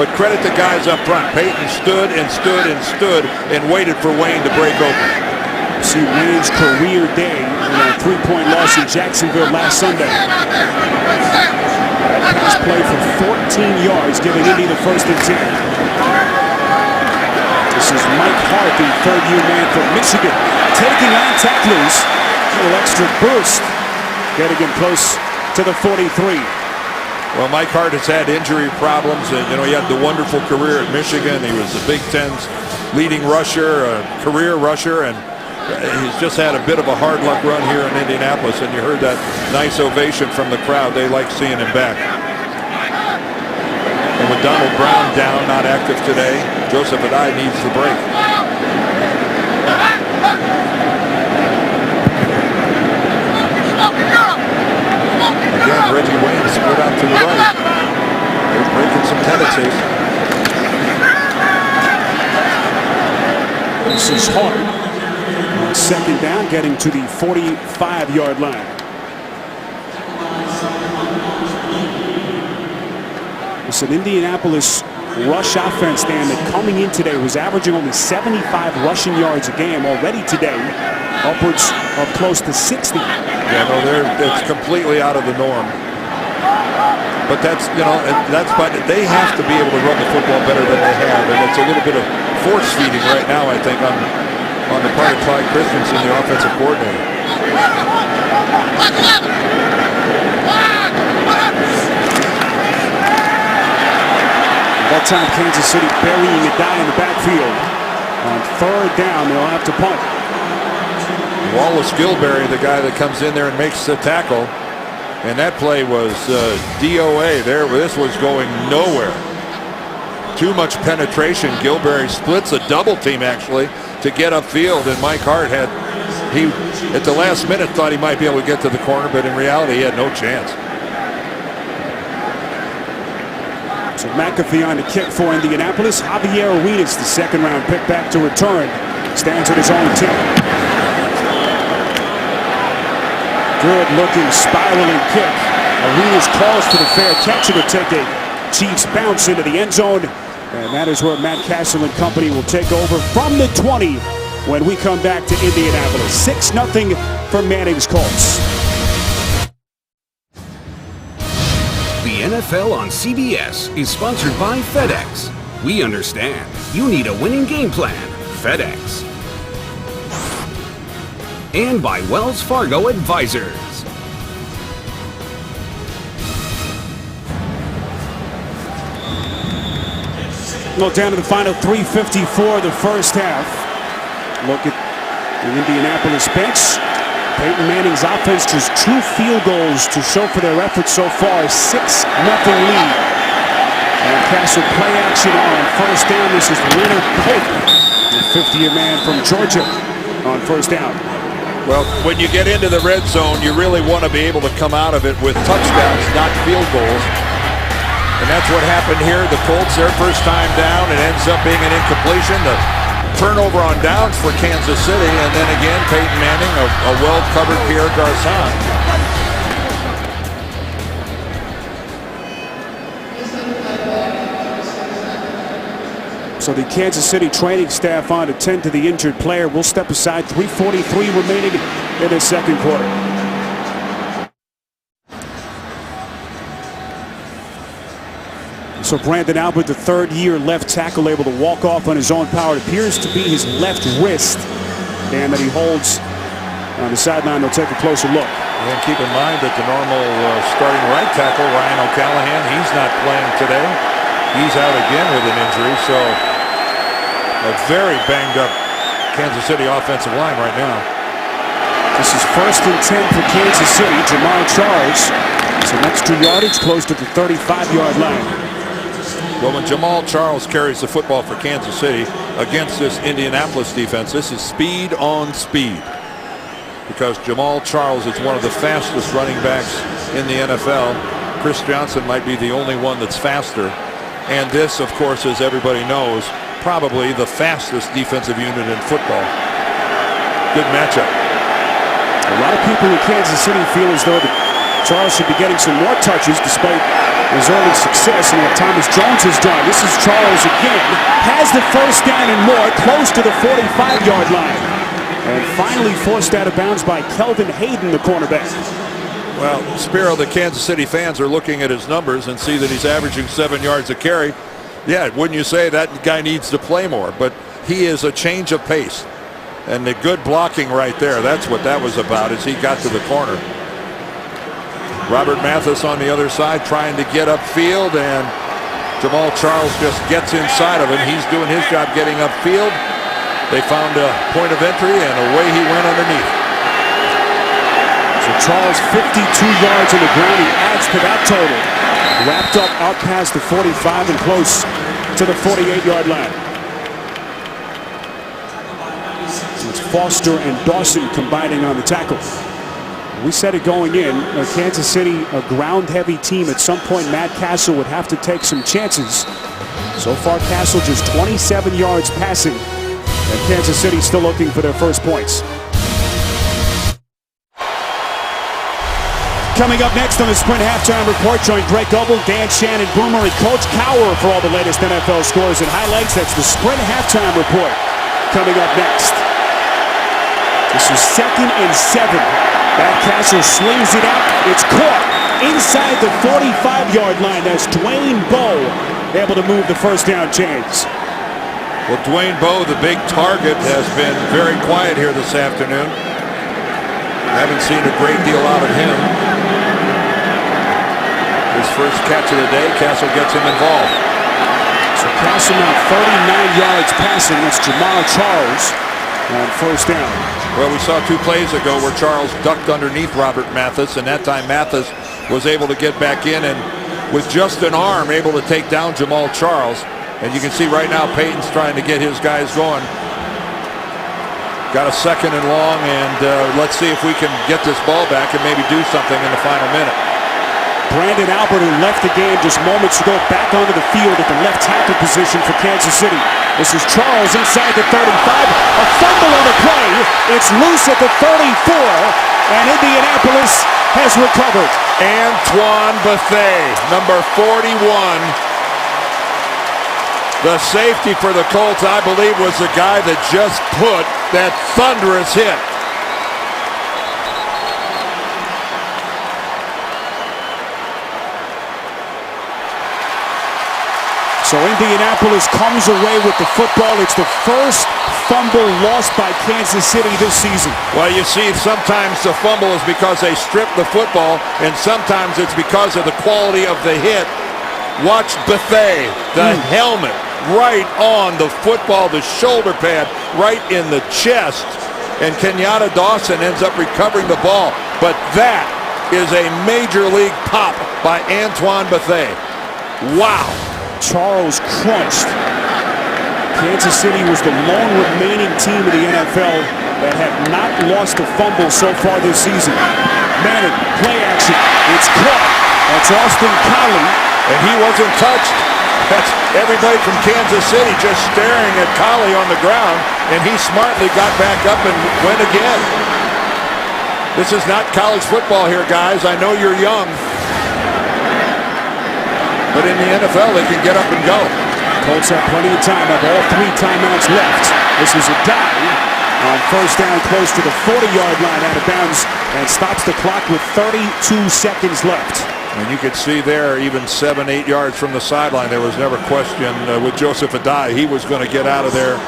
But credit the guys up front. Peyton stood and stood and stood and waited for Wayne to break open. See Wayne's career day in a 3-point loss in Jacksonville last Sunday. Pass play for 14 yards, giving Indy the 1st and 10. This is Mike Hart, the 3rd-year man from Michigan, taking on tacklers. A little extra boost, getting him close to the 43. Well, Mike Hart has had injury problems, and he had the wonderful career at Michigan. He was the Big Ten's leading rusher, a career rusher, and he's just had a bit of a hard luck run here in Indianapolis. And you heard that nice ovation from the crowd. They like seeing him back. And with Donald Brown down, not active today, Joseph Adai needs the break. Again, Reggie Wayne split out to the right. They're breaking some tendencies. This is Hart. On 2nd down, getting to the 45-yard line. It's an Indianapolis rush offense, Dan, that coming in today was averaging only 75 rushing yards a game. Already today, upwards of close to 60. Yeah, no, it's completely out of the norm. But that's, but they have to be able to run the football better than they have, and it's a little bit of force feeding right now, I think, on the part of Clyde Christensen, the offensive coordinator. That time, Kansas City burying a guy in the backfield. On 3rd down, they'll have to punt. Wallace Gilberry, the guy that comes in there and makes the tackle. And that play was DOA there. This was going nowhere. Too much penetration. Gilberry splits a double team, actually, to get upfield. And Mike Hart at the last minute, thought he might be able to get to the corner, but in reality, he had no chance. So McAfee on the kick for Indianapolis. Javier Arenas, the 2nd-round pick, back to return. Stands at his own 10. Good-looking spiraling kick. Arenas calls for the fair catch. It'll take a Chiefs bounce into the end zone. And that is where Matt Castle and company will take over from the 20 when we come back to Indianapolis. 6-0 for Manning's Colts. The NFL on CBS is sponsored by FedEx. We understand you need a winning game plan. FedEx. And by Wells Fargo Advisors. Well, down to the final 3:54 of the first half. Look at the Indianapolis bench. Peyton Manning's offense just 2 field goals to show for their efforts so far. 6-0 lead. And Castle play action on first down. This is Leonard Pope, the 50-year man from Georgia, on first down. Well, when you get into the red zone, you really want to be able to come out of it with touchdowns, not field goals. And that's what happened here. The Colts, their first time down, it ends up being an incompletion. The turnover on downs for Kansas City, and then again, Peyton Manning, a well-covered Pierre Garçon. So the Kansas City training staff on to tend to the injured player. We'll step aside. 3:43 remaining in the second quarter. So Brandon Albert, the third-year left tackle, able to walk off on his own power. It appears to be his left wrist, and that he holds on the sideline. They'll take a closer look. And keep in mind that the normal starting right tackle, Ryan O'Callahan, he's not playing today. He's out again with an injury, so a very banged-up Kansas City offensive line right now. This is 1st and 10 for Kansas City. Jamal Charles, some extra yardage close to the 35-yard line. Well, when Jamal Charles carries the football for Kansas City against this Indianapolis defense, this is speed on speed. Because Jamal Charles is one of the fastest running backs in the NFL. Chris Johnson might be the only one that's faster. And this, of course, as everybody knows, probably the fastest defensive unit in football. Good matchup. A lot of people in Kansas City feel as though that Charles should be getting some more touches despite his early success, and what Thomas Jones has done. This is Charles again. Has the first down and more, close to the 45-yard line. And finally forced out of bounds by Kelvin Hayden, the cornerback. Well, Spiro, the Kansas City fans are looking at his numbers and see that he's averaging 7 yards a carry. Yeah, wouldn't you say that guy needs to play more? But he is a change of pace. And the good blocking right there, that's what that was about, as he got to the corner. Robert Mathis on the other side trying to get upfield, and Jamal Charles just gets inside of him. He's doing his job getting upfield. They found a point of entry, and away he went underneath. So Charles 52 yards on the ground. He adds to that total. Wrapped up out past the 45 and close to the 48-yard line. It's Foster and Dawson combining on the tackle. We said it going in. Kansas City, a ground-heavy team. At some point, Matt Castle would have to take some chances. So far, Castle just 27 yards passing. And Kansas City still looking for their first points. Coming up next on the Sprint Halftime Report, join Greg Gumbel, Dan Shannon, Boomer, and Coach Cowher for all the latest NFL scores and highlights. That's the Sprint Halftime Report coming up next. This is 2nd and 7. Matt Castle slings it out. It's caught inside the 45-yard line. That's Dwayne Bowe able to move the first down chains. Well, Dwayne Bowe, the big target, has been very quiet here this afternoon. Haven't seen a great deal out of him. His first catch of the day, Castle gets him involved. So Castle now 39 yards passing. That's Jamal Charles on first down. Well, we saw 2 plays ago where Charles ducked underneath Robert Mathis, and that time Mathis was able to get back in and with just an arm able to take down Jamal Charles. And you can see right now Peyton's trying to get his guys going. Got a 2nd and long, and let's see if we can get this ball back and maybe do something in the final minute. Brandon Albert, who left the game just moments ago, back onto the field at the left tackle position for Kansas City. This is Charles inside the 35. A fumble on the play. It's loose at the 34, and Indianapolis has recovered. Antoine Bethea, number 41. The safety for the Colts, I believe, was the guy that just put that thunderous hit. So Indianapolis comes away with the football. It's the first fumble lost by Kansas City this season. Well, you see, sometimes the fumble is because they stripped the football, and sometimes it's because of the quality of the hit. Watch Bethea, the helmet right on the football, the shoulder pad right in the chest. And Kenyatta Dawson ends up recovering the ball. But that is a major league pop by Antoine Bethea. Wow. Charles crunched. Kansas City was the lone remaining team in the NFL that had not lost a fumble so far this season. Manning, play action. It's caught. That's Austin Collie. And he wasn't touched. That's everybody from Kansas City just staring at Collie on the ground, and he smartly got back up and went again. This is not college football here, guys. I know you're young. But in the NFL, they can get up and go. Colts have plenty of time, have all 3 timeouts left. This is a dive on first down close to the 40-yard line out of bounds and stops the clock with 32 seconds left. And you could see there, even 7-8 yards from the sideline, there was never question with Joseph Adai. He was going to get out of there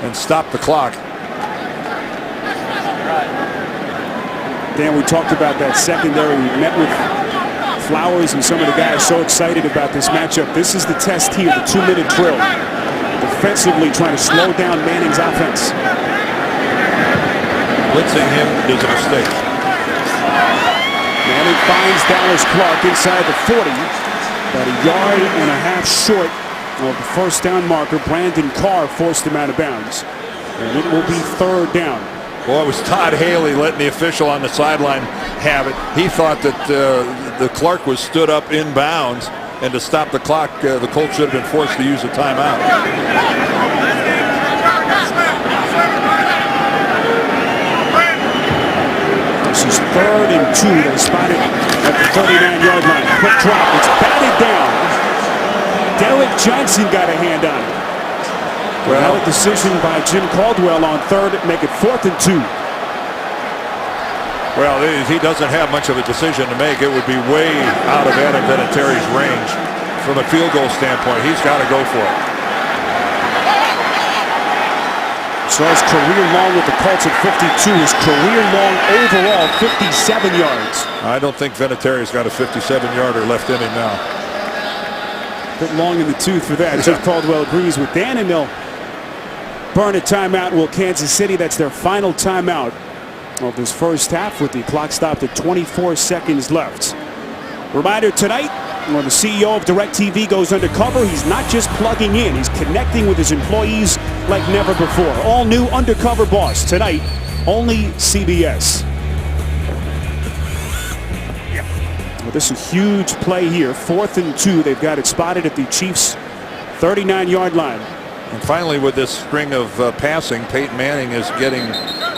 and stop the clock. Dan, we talked about that secondary. We met with Flowers and some of the guys so excited about this matchup. This is the test here, the 2-minute drill. Defensively trying to slow down Manning's offense. Blitzing him is a mistake. Manning finds Dallas Clark inside the 40. About a yard and a half short of the first down marker. Brandon Carr forced him out of bounds. And it will be third down. Well, it was Todd Haley letting the official on the sideline have it. He thought that the Clark was stood up in bounds, and to stop the clock, the Colts should have been forced to use a timeout. This is 3rd and 2. They spot it at the 39-yard line. Quick drop. It's batted down. Derek Johnson got a hand on it. Well, a decision by Jim Caldwell on 3rd, make it 4th and 2. Well, he doesn't have much of a decision to make. It would be way out of Adam Vinatieri's range from a field goal standpoint. He's got to go for it. So his career long with the Colts at 52. His career long overall 57 yards. I don't think Vinatieri's got a 57-yarder left in him now. Bit long in the tooth for that. Jim Caldwell agrees with Dan, and they'll burn a timeout. Will Kansas City. That's their final timeout of this first half, with the clock stopped at 24 seconds left. Reminder tonight, when the CEO of DirecTV goes undercover, he's not just plugging in, he's connecting with his employees like never before. All new Undercover Boss tonight, only CBS. Well, this is a huge play here. 4th and 2. They've got it spotted at the Chiefs' 39-yard line. And finally, with this string of passing, Peyton Manning is getting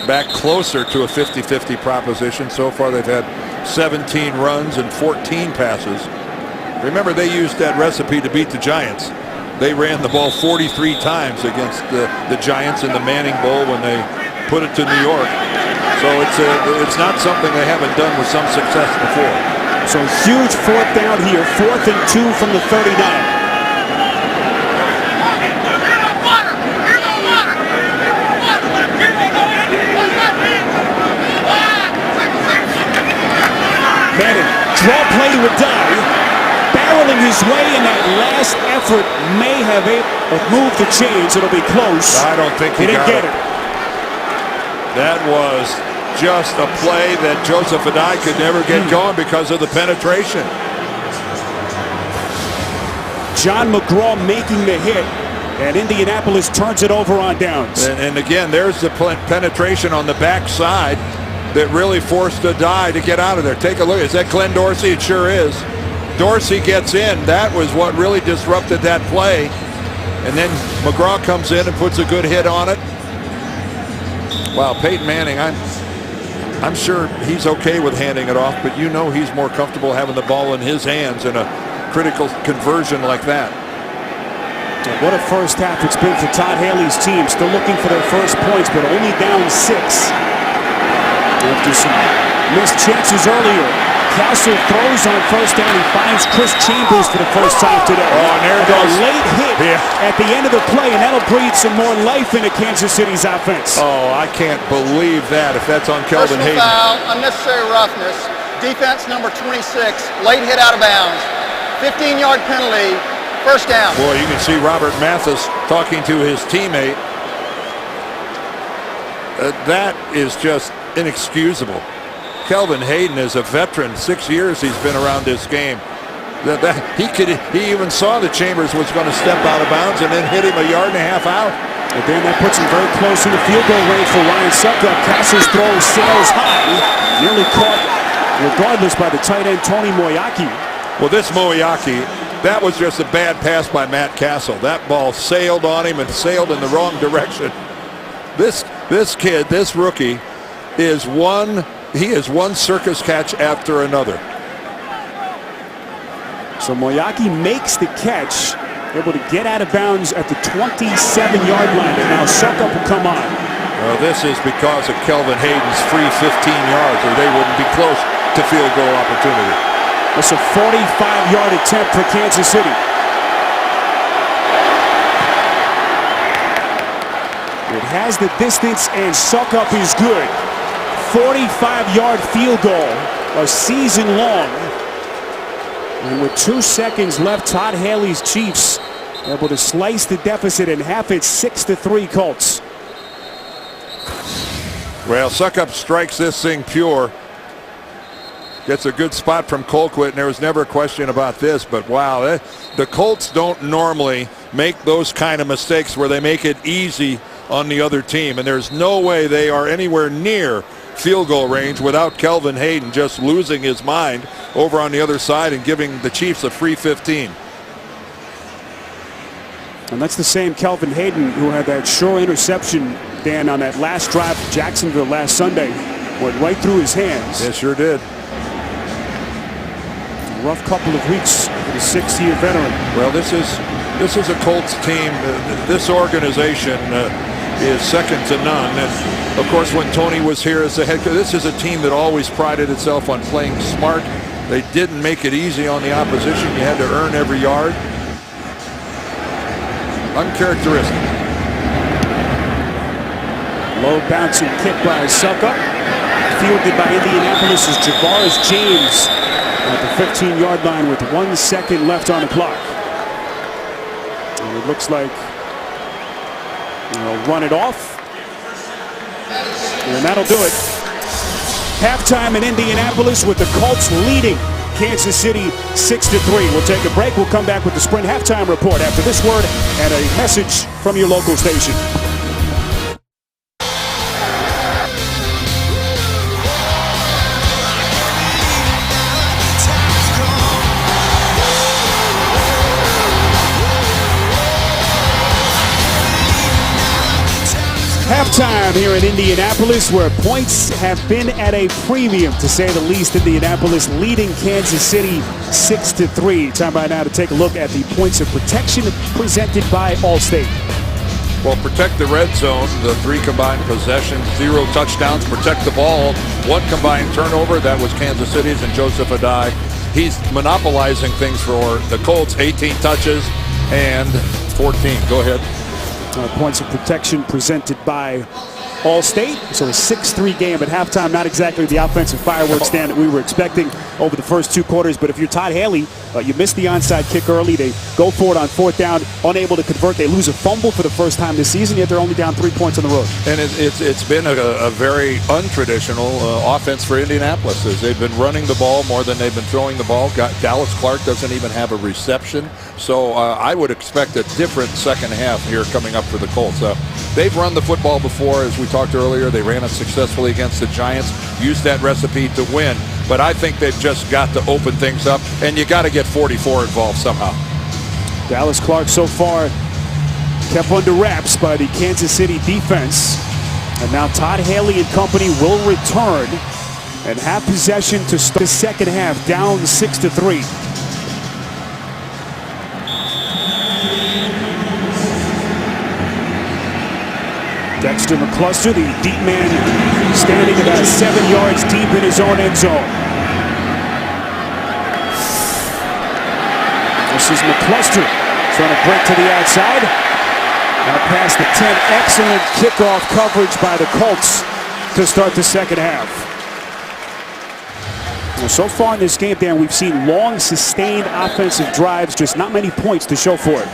back closer to a 50-50 proposition. So far, they've had 17 runs and 14 passes. Remember, they used that recipe to beat the Giants. They ran the ball 43 times against the Giants in the Manning Bowl when they put it to New York. So it's not something they haven't done with some success before. So huge 4th down here. 4th and 2 from the 39. Manning, draw play to Adai, barreling his way, in that last effort may have moved the chains. It'll be close. I don't think he didn't get it. That was just a play that Joseph Adai could never get going because of the penetration. John McGraw making the hit, and Indianapolis turns it over on downs. And again, there's the penetration on the backside that really forced Adai to get out of there. Take a look. Is that Glenn Dorsey? It sure is. Dorsey gets in. That was what really disrupted that play. And then McGraw comes in and puts a good hit on it. Wow, Peyton Manning, I'm sure he's okay with handing it off, but you know he's more comfortable having the ball in his hands in a critical conversion like that. What a first half it's been for Todd Haley's team. Still looking for their first points, but only down 6. After some missed chances earlier, Castle throws on first down. He finds Chris Chambers for the first time today. Oh, and there goes a late hit at the end of the play, and that'll breathe some more life into Kansas City's offense. Oh, I can't believe that if that's on Kelvin Personal Hayden. foul, unnecessary roughness. Defense number 26, late hit out of bounds. 15-yard penalty, first down. Boy, you can see Robert Mathis talking to his teammate. That is just inexcusable. Kelvin Hayden is a veteran. 6 years he's been around this game. He even saw that Chambers was going to step out of bounds and then hit him a yard and a half out. And then that puts him very close in the field goal range for Ryan Suckup. Castle's throw sails high, nearly caught regardless by the tight end Tony Moyaki. Well, this Moyaki, that was just a bad pass by Matt Castle. That ball sailed on him and sailed in the wrong direction. This kid, this rookie, is one circus catch after another. So Moyaki makes the catch, able to get out of bounds at the 27-yard line, and now Suckup will come on. Well, this is because of Kelvin Hayden's free 15 yards, or they wouldn't be close to field goal opportunity. That's a 45-yard attempt for Kansas City. It has the distance, and Suckup is good. 45-yard field goal, a season long. And with 2 seconds left, Todd Haley's Chiefs able to slice the deficit in half. It's 6-3 Colts. Well, Suckup strikes this thing pure. Gets a good spot from Colquitt, and there was never a question about this. But wow, the Colts don't normally make those kind of mistakes where they make it easy on the other team. And there's no way they are anywhere near field goal range without Kelvin Hayden just losing his mind over on the other side and giving the Chiefs a free 15. And that's the same Kelvin Hayden who had that sure interception, Dan, on that last drive of Jacksonville last Sunday. Went right through his hands. It sure did. A rough couple of weeks for the 6-year veteran. Well, this is a Colts team. This organization is second to none. And of course, when Tony was here as the head coach, this is a team that always prided itself on playing smart. They didn't make it easy on the opposition. You had to earn every yard. Uncharacteristic. Low bouncing kick by Suckup. Fielded by Indianapolis' Javaris James at the 15-yard line with 1 second left on the clock. And it looks like they'll run it off. And that'll do it. Halftime in Indianapolis with the Colts leading Kansas City 6-3. We'll take a break. We'll come back with the Sprint halftime report after this word and a message from your local station. Halftime here in Indianapolis, where points have been at a premium, to say the least. Indianapolis leading Kansas City 6-3. Time by now to take a look at the points of protection presented by Allstate. Well, protect the red zone, the 3 combined possessions, 0 touchdowns, protect the ball, 1 combined turnover. That was Kansas City's and Joseph Adai. He's monopolizing things for the Colts, 18 touches and 14. Go ahead. Points of protection presented by Allstate. So a 6-3 game at halftime. Not exactly the offensive fireworks stand that we were expecting over the first 2 quarters. But if you're Todd Haley, you missed the onside kick early. They go for it on 4th down, unable to convert. They lose a fumble for the first time this season, yet they're only down 3 points on the road. And it's been a very untraditional offense for Indianapolis. As they've been running the ball more than they've been throwing the ball. Dallas Clark doesn't even have a reception. So I would expect a different second half here coming up for the Colts. They've run the football before, as we talked earlier. They ran it successfully against the Giants, used that recipe to win. But I think they've just got to open things up, and you got to get 44 involved somehow. Dallas Clark so far kept under wraps by the Kansas City defense. And now Todd Haley and company will return and have possession to start the second half, down 6-3. Dexter McCluster, the deep man, standing about 7 yards deep in his own end zone. This is McCluster trying to break to the outside. Now past the 10. Excellent kickoff coverage by the Colts to start the second half. Well, so far in this game, Dan, we've seen long, sustained offensive drives, just not many points to show for it.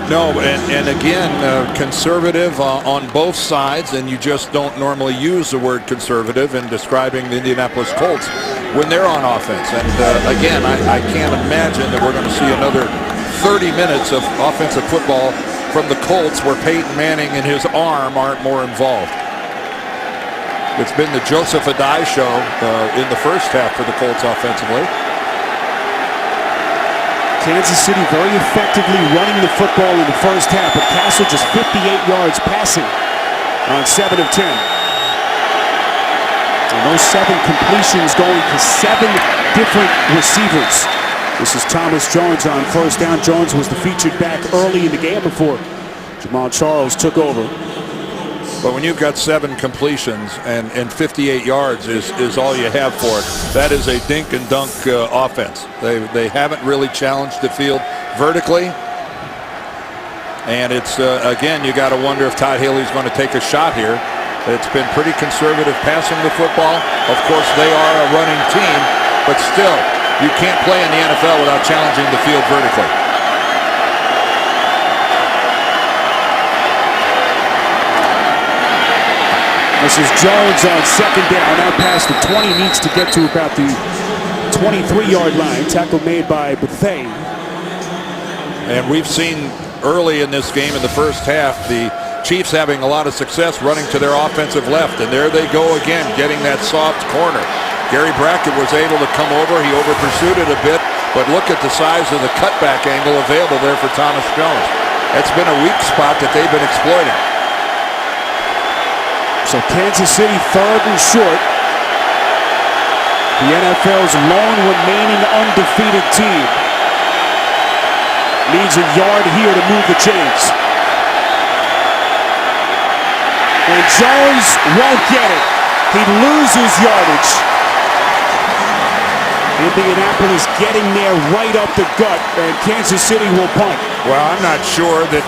No, and again, conservative on both sides, and you just don't normally use the word conservative in describing the Indianapolis Colts when they're on offense. And again, I can't imagine that we're going to see another 30 minutes of offensive football from the Colts where Peyton Manning and his arm aren't more involved. It's been the Joseph Adai show in the first half for the Colts offensively. Kansas City very effectively running the football in the first half, but Castle just 58 yards passing on 7 of 10. And those 7 completions going to 7 different receivers. This is Thomas Jones on first down. Jones was the featured back early in the game before Jamal Charles took over. But when you've got 7 completions and 58 yards is all you have for it, that is a dink and dunk offense. They haven't really challenged the field vertically. And it's, again, you got to wonder if Todd Haley's going to take a shot here. It's been pretty conservative passing the football. Of course, they are a running team, but still, you can't play in the NFL without challenging the field vertically. This is Jones on second down. Now past the 20, needs to get to about the 23-yard line. Tackle made by Bethea. And we've seen early in this game, in the first half, the Chiefs having a lot of success running to their offensive left. And there they go again, getting that soft corner. Gary Brackett was able to come over. He over-pursued it a bit. But look at the size of the cutback angle available there for Thomas Jones. That's been a weak spot that they've been exploiting. So Kansas City 3rd and short. The NFL's lone remaining undefeated team needs a yard here to move the chains. And Jones won't get it. He loses yardage. Indianapolis getting there right up the gut, and Kansas City will punt. Well, I'm not sure that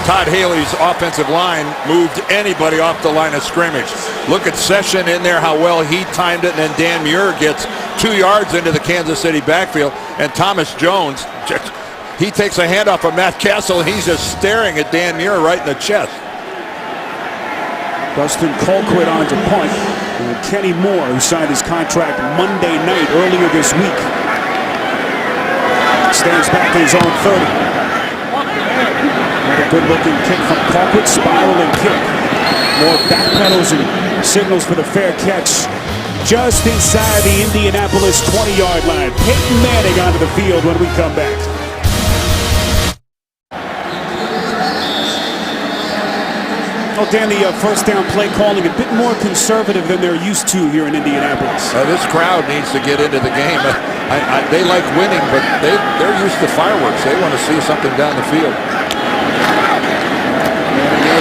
Todd Haley's offensive line moved anybody off the line of scrimmage. Look at Session in there, how well he timed it, and then Dan Muir gets 2 yards into the Kansas City backfield, and Thomas Jones, he takes a handoff of Matt Castle, and he's just staring at Dan Muir right in the chest. Dustin Colquitt on to punt, and Kenny Moore, who signed his contract Monday night earlier this week, stands back in his own 30. A good-looking kick from Colquitt, spiraling kick. More back pedals and signals for the fair catch. Just inside the Indianapolis 20-yard line. Peyton Manning onto the field when we come back. Oh, Dan, the first down play calling a bit more conservative than they're used to here in Indianapolis. This crowd needs to get into the game. They like winning, but they're used to fireworks. They want to see something down the field.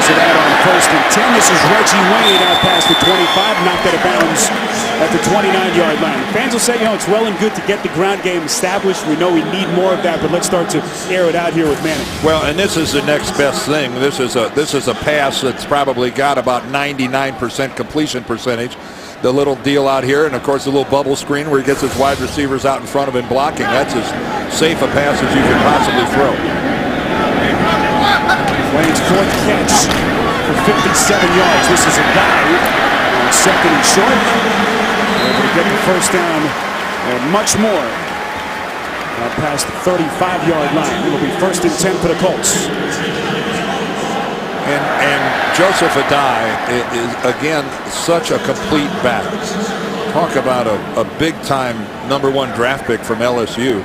To that on 1st and 10. This is Reggie Wayne out past the 25, knocked out of bounds at the 29-yard line. Fans will say, it's well and good to get the ground game established. We know we need more of that, but let's start to air it out here with Manning. Well, and this is the next best thing. This is a pass that's probably got about 99% completion percentage. The little deal out here, and of course the little bubble screen where he gets his wide receivers out in front of him blocking. That's as safe a pass as you can possibly throw. Wayne's 4th catch for 57 yards. This is a dive on 2nd and short. Able to get the first down and much more past the 35-yard line. It'll be 1st and 10 for the Colts. And Joseph Adai is, again, such a complete back. Talk about a big-time #1 draft pick from LSU.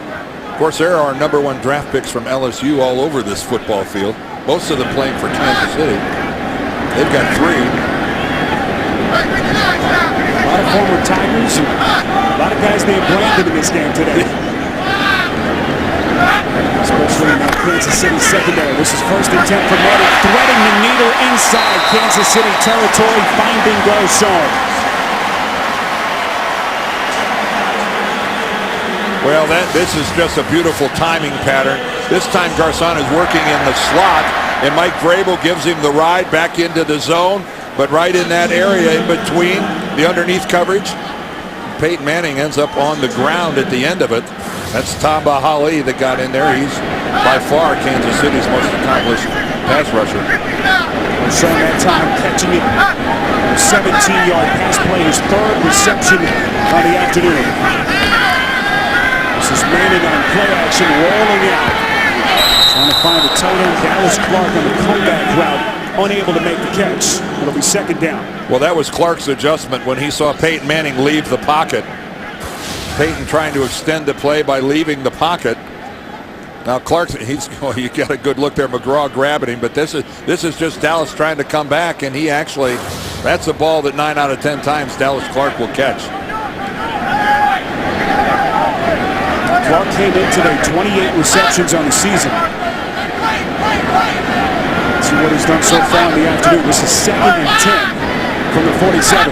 Of course, there are #1 draft picks from LSU all over this football field. Most of them playing for Kansas City. They've got 3. A lot of former Tigers, and a lot of guys named Brandon in this game today. Especially in that Kansas City secondary. This is 1st and 10 for Manning, threading the needle inside Kansas City territory, finding Garcon. Well, this is just a beautiful timing pattern. This time Garcon is working in the slot, and Mike Vrabel gives him the ride back into the zone, but right in that area in between the underneath coverage, Peyton Manning ends up on the ground at the end of it. That's Tamba Hali that got in there. He's by far Kansas City's most accomplished pass rusher. Showing that time catching it. A 17-yard pass play, his third reception on the afternoon. This is Manning on play action, rolling out. Trying to find the tight end, Dallas Clark, on the comeback route. Unable to make the catch. It'll be second down. Well, that was Clark's adjustment when he saw Peyton Manning leave the pocket. Peyton trying to extend the play by leaving the pocket. Now Clark, you got a good look there. McGraw grabbing him, but this is just Dallas trying to come back, and he actually, that's a ball that 9 out of 10 times Dallas Clark will catch. Clark came in today, 28 receptions on the season. Let's see what he's done so far in the afternoon. This is 2nd and 10 from the 47.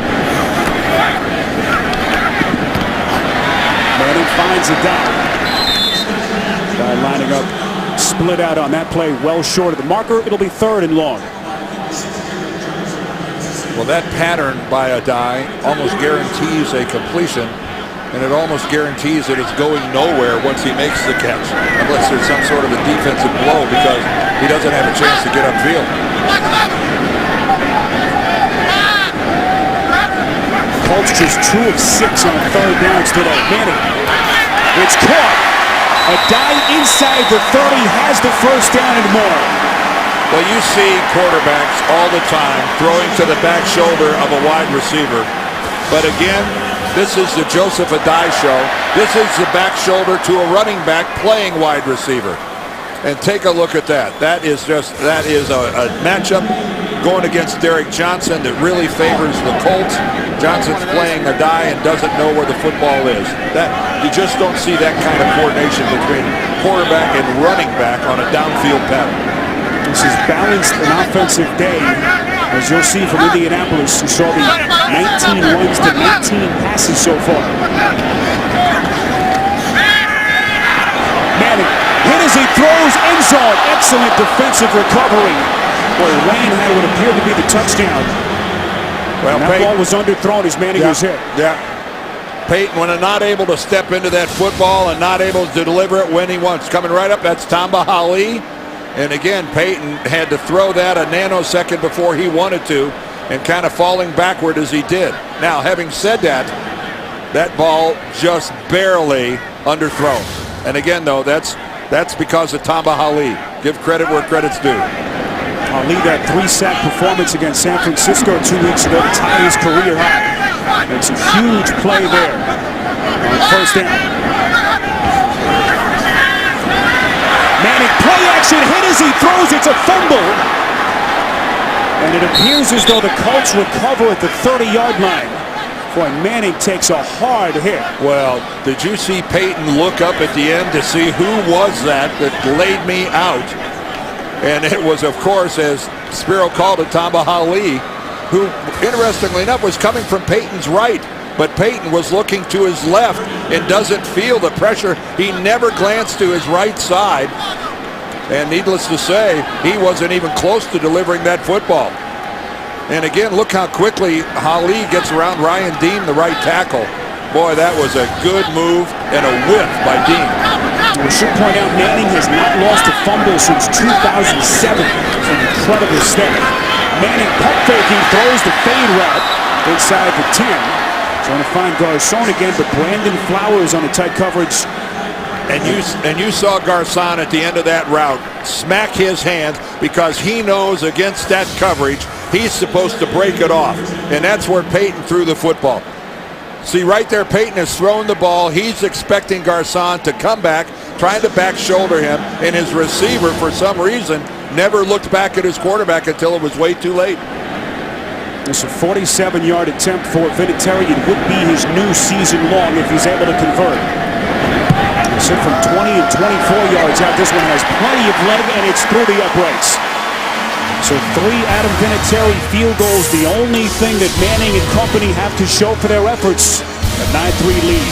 Manning finds a down. Guy lining up, split out on that play, well short of the marker. It'll be 3rd and long. Well, that pattern by Adai almost guarantees a completion, and it almost guarantees that it's going nowhere once he makes the catch, unless there's some sort of a defensive blow because he doesn't have a chance to get upfield. Colts just 2 of 6 on 3rd downs today. Manning, it's caught. Adai inside the 30 has the first down and more. Well, you see quarterbacks all the time throwing to the back shoulder of a wide receiver. But again, this is the Joseph Adai show. This is the back shoulder to a running back playing wide receiver. And take a look at that. That is a matchup going against Derek Johnson that really favors the Colts. Johnson's playing Adai and doesn't know where the football is. You just don't see that kind of coordination between quarterback and running back on a downfield pattern. This is balanced an offensive day, as you'll see from Indianapolis, who saw the 19 runs to 19 passes so far. Manning hit as he throws, end zone. Excellent defensive recovery. Boy, Wayne had what appeared to be the touchdown. Well, that ball was underthrown as Manning was hit. Yeah. Peyton, when not able to step into that football and not able to deliver it when he wants. Coming right up, that's Tamba Hali. And again, Peyton had to throw that a nanosecond before he wanted to, and kind of falling backward as he did. Now, having said that, that ball just barely underthrown. And again, though, that's because of Tamba Hali. Give credit where credit's due. Hali, that 3-sack performance against San Francisco 2 weeks ago to tie his career high. It's a huge play there on first down. Manning, play action, hit as he throws. It's a fumble. And it appears as though the Colts recover at the 30-yard line. Boy, Manning takes a hard hit. Well, did you see Peyton look up at the end to see who was that laid me out? And it was, of course, as Spiro called it, Tamba Hali, who, interestingly enough, was coming from Peyton's right. But Peyton was looking to his left and doesn't feel the pressure. He never glanced to his right side. And needless to say, he wasn't even close to delivering that football. And again, look how quickly Hali gets around Ryan Dean, the right tackle. Boy, that was a good move and a whiff by Dean. We should point out Manning has not lost a fumble since 2007. It's an incredible step. Manning pump faking, throws the fade route inside the 10. Trying to find Garcon again, but Brandon Flowers on the tight coverage. And you saw Garcon at the end of that route smack his hand because he knows against that coverage he's supposed to break it off. And that's where Peyton threw the football. See right there, Peyton has thrown the ball. He's expecting Garcon to come back, trying to back shoulder him, and his receiver, for some reason, never looked back at his quarterback until it was way too late. It's a 47-yard attempt for Vinatieri. It would be his new season long if he's able to convert. It's hit from 20 and 24 yards out. This one has plenty of leg, and it's through the uprights. So 3 Adam Vinatieri field goals, the only thing that Manning and company have to show for their efforts. A 9-3 lead.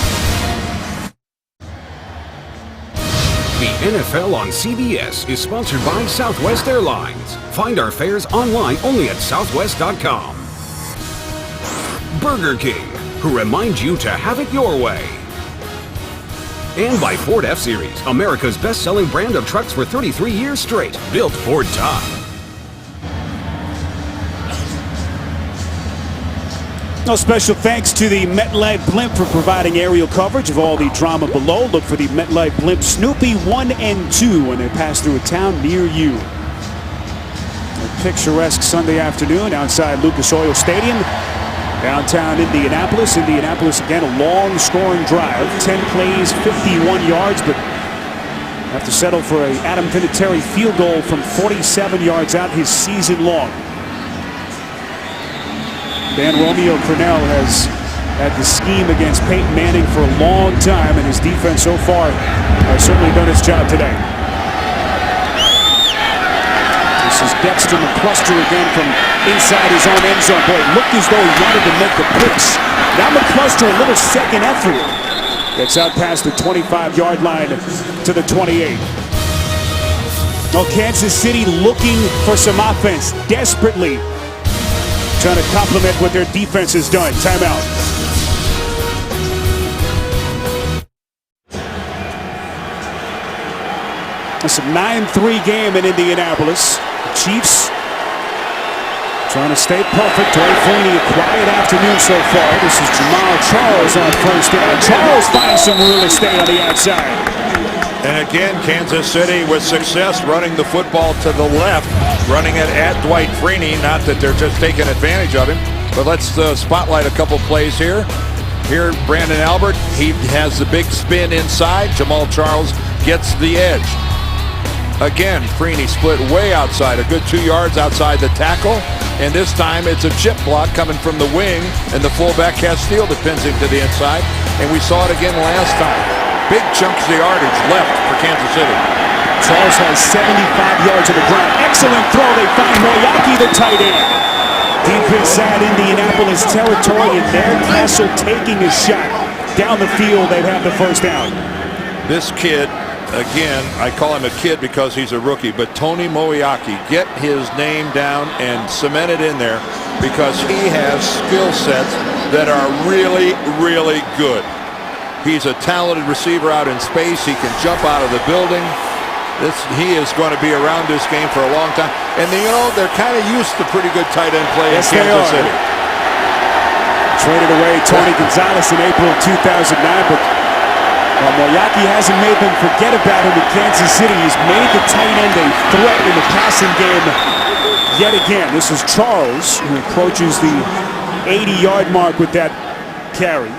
The NFL on CBS is sponsored by Southwest Airlines. Find our fares online only at southwest.com. Burger King, who remind you to have it your way. And by Ford F-Series, America's best-selling brand of trucks for 33 years straight, built Ford tough. No special thanks to the MetLife Blimp for providing aerial coverage of all the drama below. Look for the MetLife Blimp Snoopy 1 and 2 when they pass through a town near you. A picturesque Sunday afternoon outside Lucas Oil Stadium, downtown Indianapolis. Indianapolis again, a long scoring drive, 10 plays, 51 yards, but have to settle for a Adam Vinatieri field goal from 47 yards out, his season long. Dan Romeo Crennel has had the scheme against Peyton Manning for a long time, and his defense so far has certainly done its job today. This is Dexter McCluster again from inside his own end zone. Boy, it looked as though he wanted to make the pitch. Now McCluster, a little second effort. Gets out past the 25-yard line to the 28. Well, Kansas City looking for some offense desperately, trying to complement what their defense has done. Timeout. It's a 9-3 game in Indianapolis. The Chiefs trying to stay perfect. Hopefully a quiet afternoon so far. This is Jamal Charles on first down. Charles finds some real estate on the outside. And again, Kansas City with success running the football to the left, running it at Dwight Freeney. Not that they're just taking advantage of him, but let's spotlight a couple plays here. Here, Brandon Albert, he has the big spin inside. Jamal Charles gets the edge. Again, Freeney split way outside, a good 2 yards outside the tackle. And this time it's a chip block coming from the wing, and the fullback Castile pins him to the inside. And we saw it again last time. Big chunks of yardage left for Kansas City. Charles has 75 yards on the ground. Excellent throw. They find Moyaki, the tight end. Deep inside Indianapolis territory, and there Castle taking a shot. Down the field, they'd have the first down. This kid, again, I call him a kid because he's a rookie, but Tony Moyaki, get his name down and cement it in there because he has skill sets that are really, really good. He's a talented receiver out in space. He can jump out of the building. He is going to be around this game for a long time. And you know, they're kind of used to pretty good tight end play in Kansas City. Traded away Tony Gonzalez in April of 2009, but Moyaki hasn't made them forget about him in Kansas City. He's made the tight end a threat in the passing game yet again. This is Charles, who approaches the 80-yard mark with that carry.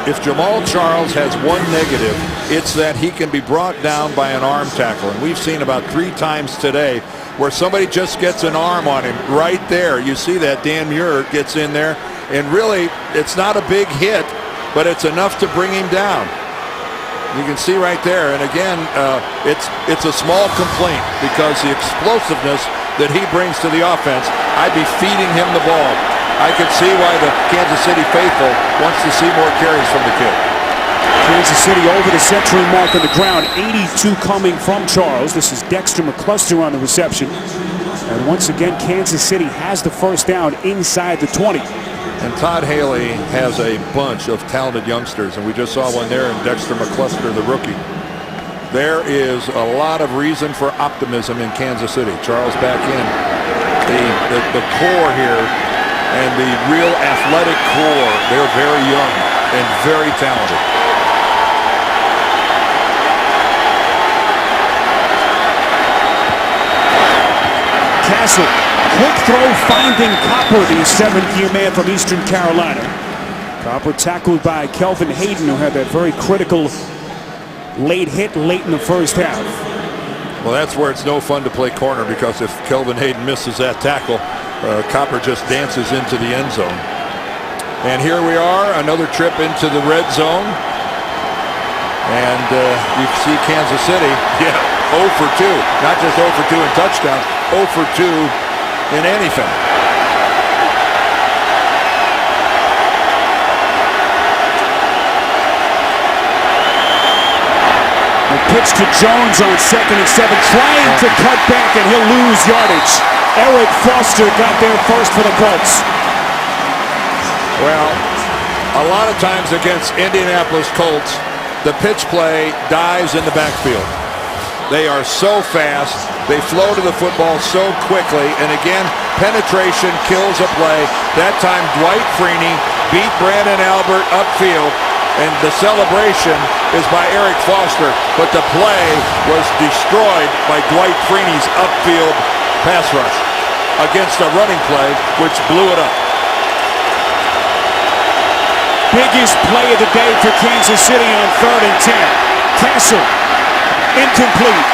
If Jamal Charles has one negative, it's that he can be brought down by an arm tackle. And we've seen about 3 times today where somebody just gets an arm on him right there. You see that Dan Muir gets in there, and really it's not a big hit, but it's enough to bring him down. You can see right there, and again, it's a small complaint because the explosiveness that he brings to the offense, I'd be feeding him the ball. I could see why the Kansas City faithful wants to see more carries from the kid. Kansas City over the century mark on the ground, 82 coming from Charles. This is Dexter McCluster on the reception. And once again, Kansas City has the first down inside the 20. And Todd Haley has a bunch of talented youngsters, and we just saw one there in Dexter McCluster, the rookie. There is a lot of reason for optimism in Kansas City. Charles back in. The core here, and the real athletic core, they're very young and very talented. Castle, quick throw finding Copper, the 7th-year man from Eastern Carolina. Copper tackled by Kelvin Hayden, who had that very critical late hit late in the first half. Well, that's where it's no fun to play corner, because if Kelvin Hayden misses that tackle, Copper just dances into the end zone. And here we are, another trip into the red zone. And you see Kansas City, 0 for 2. Not just 0 for 2 in touchdowns, 0 for 2 in anything. The pitch to Jones on 2nd and 7, trying to cut back, and he'll lose yardage. Eric Foster got there first for the Colts. Well, A lot of times against Indianapolis Colts, the pitch play dies in the backfield. They are so fast. They flow to the football so quickly. And again, penetration kills a play. That time, Dwight Freeney beat Brandon Albert upfield. And the celebration is by Eric Foster. But the play was destroyed by Dwight Freeney's upfield pass rush against a running play, which blew it up. Biggest play of the day for Kansas City on 3rd and 10. Castle, incomplete.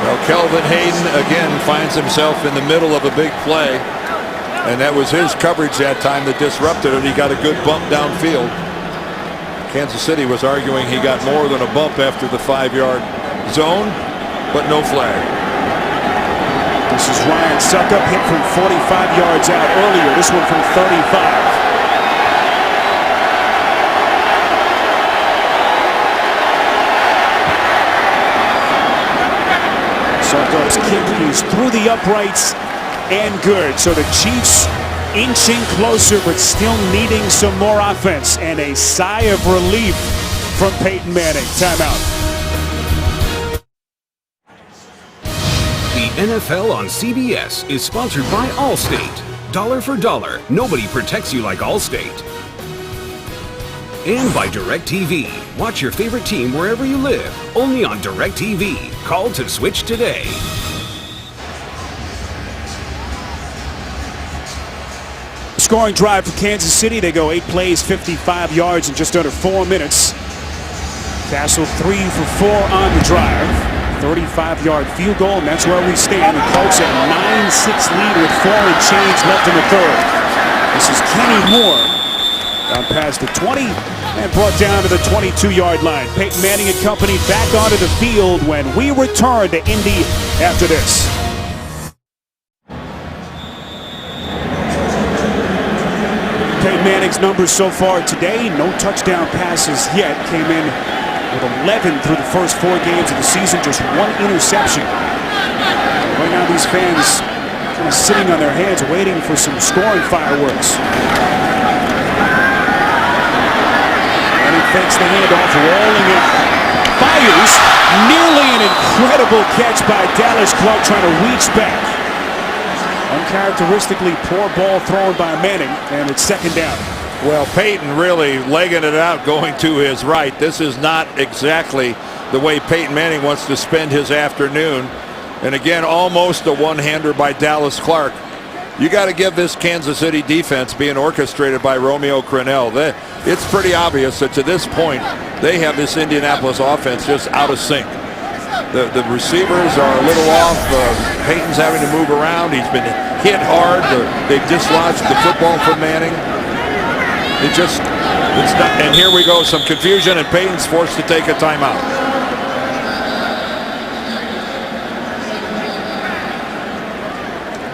Well, Kelvin Hayden again finds himself in the middle of a big play, and that was his coverage that time that disrupted it. He got a good bump downfield. Kansas City was arguing he got more than a bump after the 5-yard zone, but no flag. This is Ryan Suckup, hit from 45 yards out earlier. This one from 35. Suckup's kick is through the uprights and good. So the Chiefs inching closer, but still needing some more offense. And a sigh of relief from Peyton Manning. Timeout. The NFL on CBS is sponsored by Allstate. Dollar for dollar, nobody protects you like Allstate. And by DirecTV. Watch your favorite team wherever you live, only on DirecTV. Call to switch today. Scoring drive for Kansas City. They go 8 plays, 55 yards in just under 4 minutes. Castle 3 for 4 on the drive. 35-yard field goal, and that's where we stand. The Colts at 9-6 lead with 4 and change left in the 3rd. This is Kenny Moore down past the 20 and brought down to the 22-yard line. Peyton Manning and company back onto the field when we return to Indy after this. Peyton Manning's numbers so far today, no touchdown passes yet. Came in with 11 through the first 4 games of the season, just 1 interception. Right now these fans kind of sitting on their hands waiting for some scoring fireworks. And he fakes the handoff, rolling it, fires, nearly an incredible catch by Dallas Clark trying to reach back. Uncharacteristically poor ball thrown by Manning, and it's 2nd down. Well, Peyton really legging it out, going to his right. This is not exactly the way Peyton Manning wants to spend his afternoon. And again, almost a one-hander by Dallas Clark. You got to give this Kansas City defense, being orchestrated by Romeo Crennel, it's pretty obvious that to this point, they have this Indianapolis offense just out of sync. The receivers are a little off. Peyton's having to move around. He's been hit hard. They've dislodged the football from Manning. It's not, and here we go, some confusion, and Peyton's forced to take a timeout.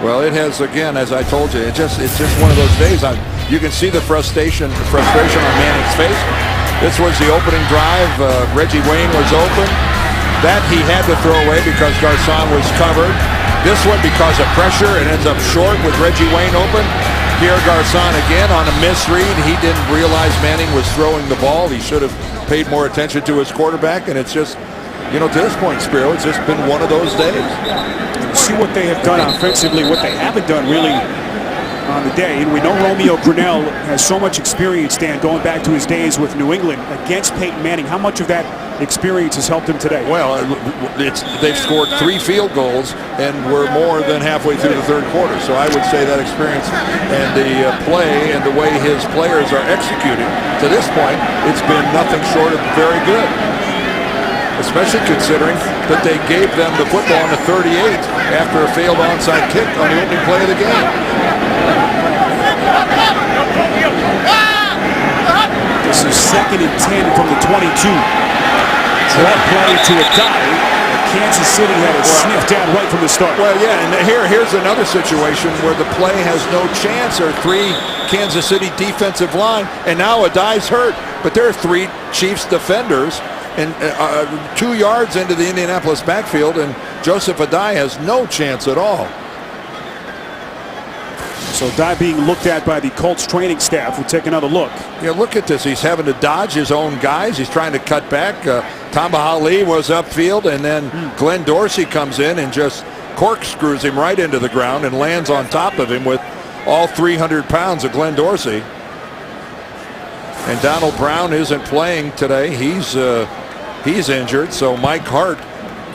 Well, it has, again, as I told you, it's just one of those days. You can see the frustration on Manning's face. This was the opening drive. Reggie Wayne was open. That he had to throw away because Garcon was covered. This one, because of pressure, it ends up short with Reggie Wayne open. Here Garcon again on a misread. He didn't realize Manning was throwing the ball. He should have paid more attention to his quarterback, and it's just, to this point, Spiro, it's just been one of those days. See what they have done offensively, what they haven't done really on the day. And we know Romeo Crennel has so much experience, Dan, going back to his days with New England against Peyton Manning. How much of that experience has helped him today? Well, they've scored 3 field goals, and we're more than halfway through the 3rd quarter. So I would say that experience and the play and the way his players are executing to this point, it's been nothing short of very good. Especially considering that they gave them the football on the 38 after a failed onside kick on the opening play of the game. This is 2nd and 10 from the 22. Draw play to a dive. Kansas City had it sniffed down right from the start. Well, yeah, and here's another situation where the play has no chance. There are 3 Kansas City defensive line, and now a dive's hurt. But there are 3 Chiefs defenders and 2 yards into the Indianapolis backfield, and Joseph Adai has no chance at all. So Adai being looked at by the Colts training staff. We'll take another look. Yeah, look at this. He's having to dodge his own guys. He's trying to cut back. Tamba Ali was upfield, and then Glenn Dorsey comes in and just corkscrews him right into the ground and lands on top of him with all 300 pounds of Glenn Dorsey. And Donald Brown isn't playing today. He's injured, so Mike Hart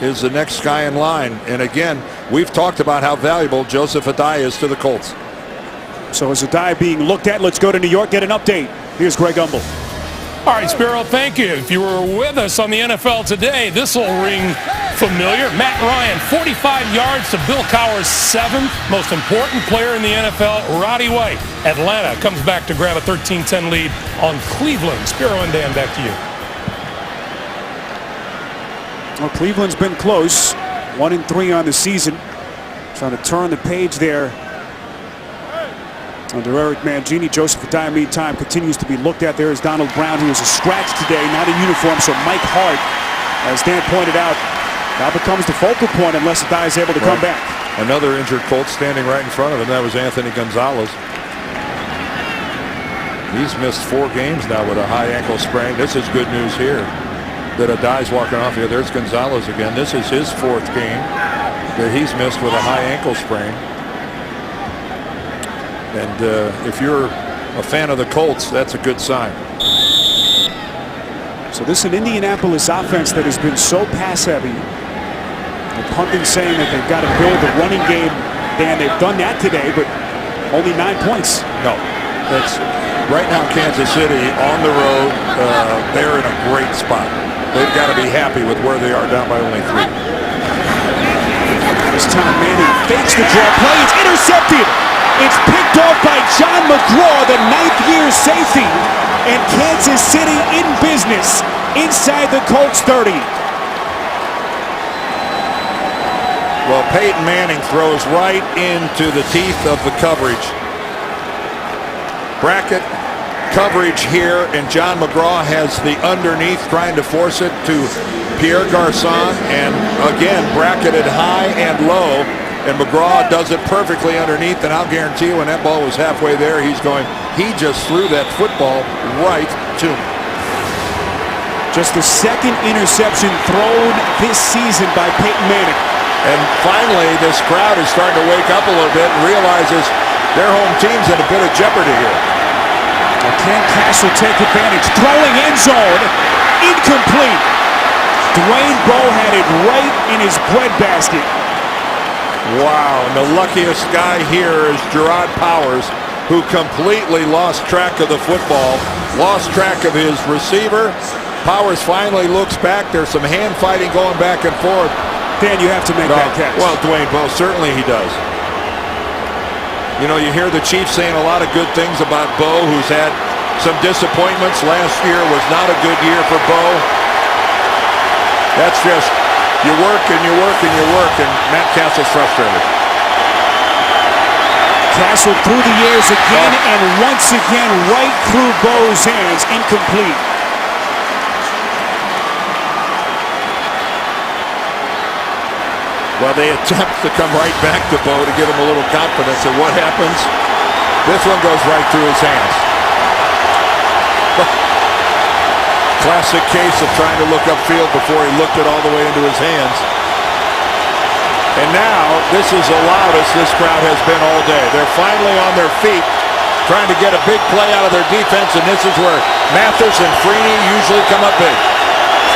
is the next guy in line. And again, we've talked about how valuable Joseph Adai is to the Colts. So as Adai being looked at, let's go to New York, get an update. Here's Greg Umble. All right, Spiro, thank you. If you were with us on the NFL today, this will ring familiar. Matt Ryan, 45 yards to Bill Cowher's 7th most important player in the NFL, Roddy White. Atlanta comes back to grab a 13-10 lead on Cleveland. Spiro and Dan, back to you. Well, Cleveland's been close. 1-3 on the season. Trying to turn the page there. Under Eric Mangini, Joseph Adai, meantime, continues to be looked at. There is Donald Brown, who is a scratch today, not in uniform. So Mike Hart, as Dan pointed out, now becomes the focal point unless Adai is able to come back. Another injured Colt standing right in front of him. That was Anthony Gonzalez. He's missed 4 games now with a high ankle sprain. This is good news here that Adai's walking off here. There's Gonzalez again. This is his 4th game that he's missed with a high ankle sprain. And if you're a fan of the Colts, that's a good sign. So this is an Indianapolis offense that has been so pass-heavy. The pundits saying that they've got to build a running game. Dan, they've done that today, but only 9 points. No, that's right now. Kansas City on the road. They're in a great spot. They've got to be happy with where they are, down by only 3. This time Manning fakes the draw play. It's intercepted. It's picked off by John McGraw, the 9th-year safety. And Kansas City in business inside the Colts 30. Well, Peyton Manning throws right into the teeth of the coverage. Bracket coverage here, and John McGraw has the underneath, trying to force it to Pierre Garçon, and again bracketed high and low, and McGraw does it perfectly underneath. And I'll guarantee you, when that ball was halfway there, he just threw that football right to me. Just the 2nd interception thrown this season by Peyton Manning. And finally, this crowd is starting to wake up a little bit and realizes their home team's in a bit of jeopardy here. Well, can Castle take advantage? Throwing end zone. Incomplete. Dwayne Bowe had it right in his breadbasket. Wow, and the luckiest guy here is Gerard Powers, who completely lost track of the football, lost track of his receiver. Powers finally looks back. There's some hand fighting going back and forth. Dan, you have to make that catch. Well, Dwayne Bowe, certainly he does. You know, you hear the Chiefs saying a lot of good things about Bowe, who's had some disappointments. Last year was not a good year for Bowe. That's just, you work and you work and you work, and Matt Castle's frustrated. Castle through the airs again, and once again right through Bowe's hands. Incomplete. Well, they attempt to come right back to Bowe to give him a little confidence, and what happens? This one goes right through his hands. Classic case of trying to look upfield before he looked it all the way into his hands. And now, this is the loudest this crowd has been all day. They're finally on their feet, trying to get a big play out of their defense, and this is where Mathis and Freeney usually come up big.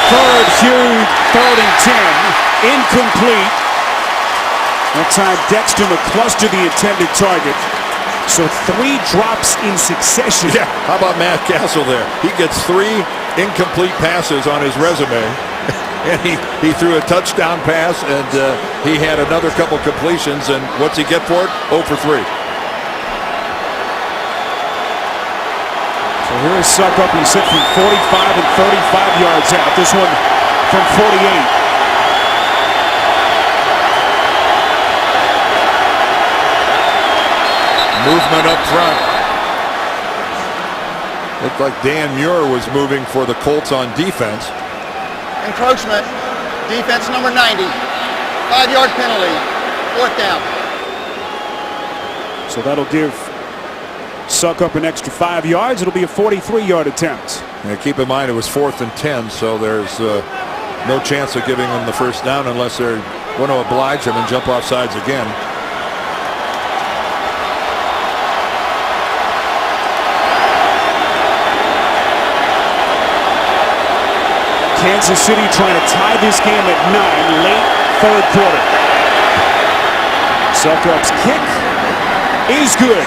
Third and 10. Incomplete. That time Dexter McCluster the intended target. So 3 drops in succession. Yeah, how about Matt Castle there? He gets 3 incomplete passes on his resume. And he threw a touchdown pass, and he had another couple completions. And what's he get for it? 0 for 3. So here is Suckup. He's hit from 45 and 35 yards out. This one from 48. Movement up front. Looked like Dan Muir was moving for the Colts on defense. Encroachment. Defense number 90. 5-yard penalty, 4th down. So that'll give Suckup an extra 5 yards. It'll be a 43-yard attempt. And keep in mind it was 4th and 10, so there's no chance of giving them the first down unless they want to oblige him and jump off sides again. Kansas City trying to tie this game at 9, late 3rd quarter. Suckup's kick is good.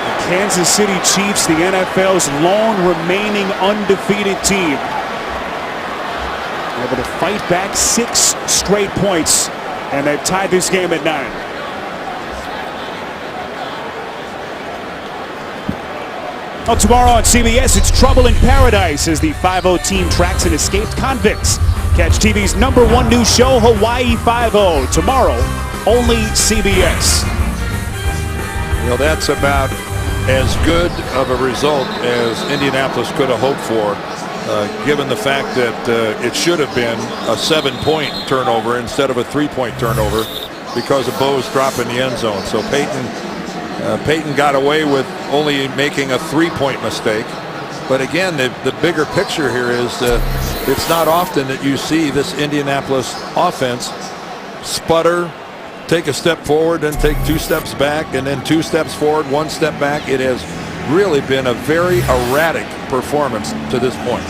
The Kansas City Chiefs, the NFL's lone remaining undefeated team, able to fight back 6 straight points, and they've tied this game at 9. Well, tomorrow on CBS, it's Trouble in Paradise as the 5-0 team tracks an escaped convicts. Catch TV's #1 news show, Hawaii 5-0, tomorrow, only CBS. You know, that's about as good of a result as Indianapolis could have hoped for, given the fact that it should have been a 7-point turnover instead of a 3-point turnover because of Bose dropping the end zone. So Peyton got away with only making a 3-point mistake. But again, the bigger picture here is it's not often that you see this Indianapolis offense sputter, take a step forward, then take 2 steps back, and then 2 steps forward, 1 step back. It has really been a very erratic performance to this point.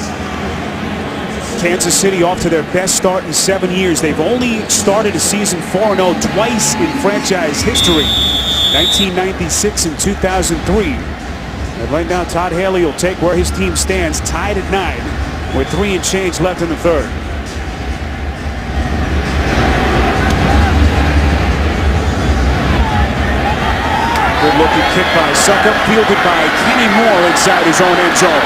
Kansas City off to their best start in 7 years. They've only started a season 4-0 twice in franchise history, 1996 and 2003. And right now, Todd Haley will take where his team stands, tied at 9, with 3 and change left in the 3rd. Good looking kick by Suckup, fielded by Kenny Moore inside his own end zone.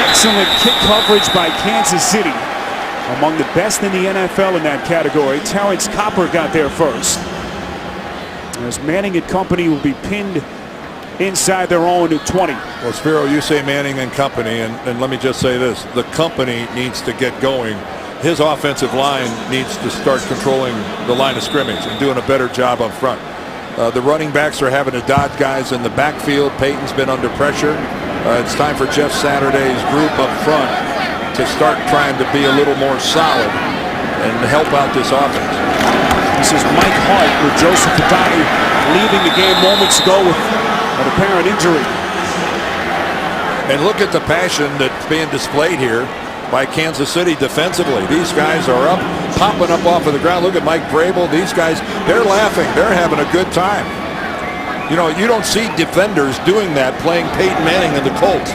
Excellent kick coverage by Kansas City. Among the best in the NFL in that category. Terrence Copper got there first. As Manning and company will be pinned inside their own 20. Well, Spiro, you say Manning and company, and let me just say this. The company needs to get going. His offensive line needs to start controlling the line of scrimmage and doing a better job up front. The running backs are having to dodge guys in the backfield. Peyton's been under pressure. It's time for Jeff Saturday's group up front to start trying to be a little more solid and help out this offense. This is Mike Hart with Joseph Patani leaving the game moments ago with an apparent injury. And look at the passion that's being displayed here by Kansas City defensively. These guys are up, popping up off of the ground. Look at Mike Vrabel. These guys, they're laughing. They're having a good time. You know, you don't see defenders doing that playing Peyton Manning and the Colts.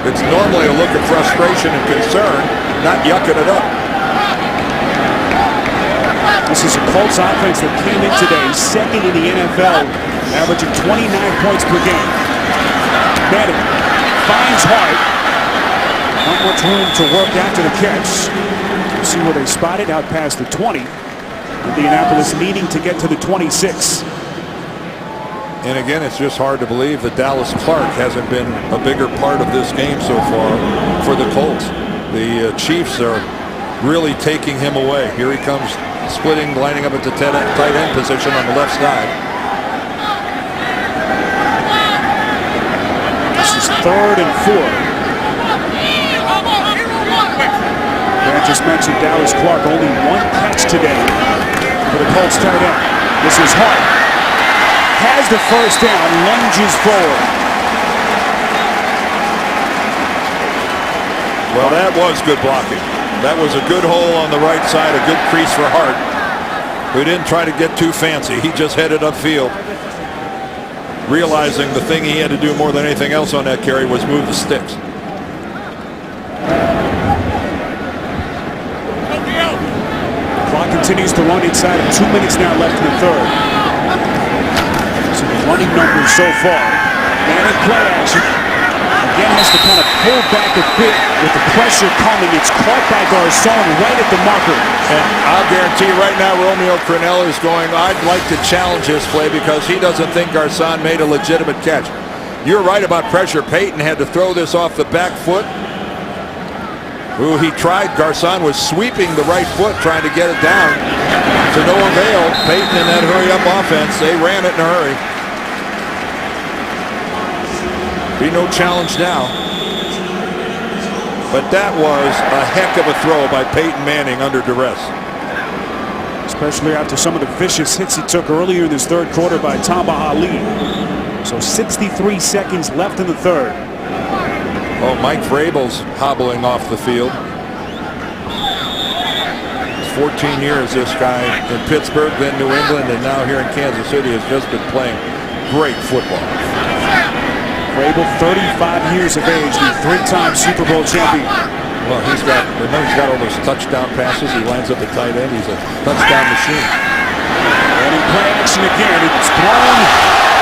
It's normally a look of frustration and concern, not yucking it up. This is a Colts offense that came in today second in the NFL, averaging 29 points per game. Manning finds Hart. Not much room to work after the catch. See where they spotted out past the 20. Indianapolis needing to get to the 26. And again, it's just hard to believe that Dallas Clark hasn't been a bigger part of this game so far for the Colts. The Chiefs are really taking him away. Here he comes, splitting, lining up at the tight end position on the left side. This is 3rd and 4. I just mentioned Dallas Clark, only 1 catch today for the Colts tight end. This is Hart. Has the first down, lunges forward. Well, that was good blocking. That was a good hole on the right side, a good crease for Hart, who didn't try to get too fancy. He just headed upfield, realizing the thing he had to do more than anything else on that carry was move the sticks. Clock continues to run inside of 2 minutes now left in the 3rd. So the running numbers so far. Manning play action. Again has to kind of pull back a bit with the pressure coming. It's caught by Garcon right at the marker. And I'll guarantee right now Romeo Crennel is going, I'd like to challenge this play because he doesn't think Garcon made a legitimate catch. You're right about pressure. Peyton had to throw this off the back foot. Ooh, he tried. Garcon was sweeping the right foot, trying to get it down. To no avail. Peyton in that hurry-up offense. They ran it in a hurry. Be no challenge now. But that was a heck of a throw by Peyton Manning under duress. Especially after some of the vicious hits he took earlier in this third quarter by Tamba Hali. So 63 seconds left in the third. Oh, Mike Vrabel's hobbling off the field. 14 years this guy in Pittsburgh, then New England, and now here in Kansas City has just been playing great football. Vrabel, 35 years of age, the three-time Super Bowl champion. Well, he's got all those touchdown passes. He lines up at tight end. He's a touchdown machine. And in play action again, it's thrown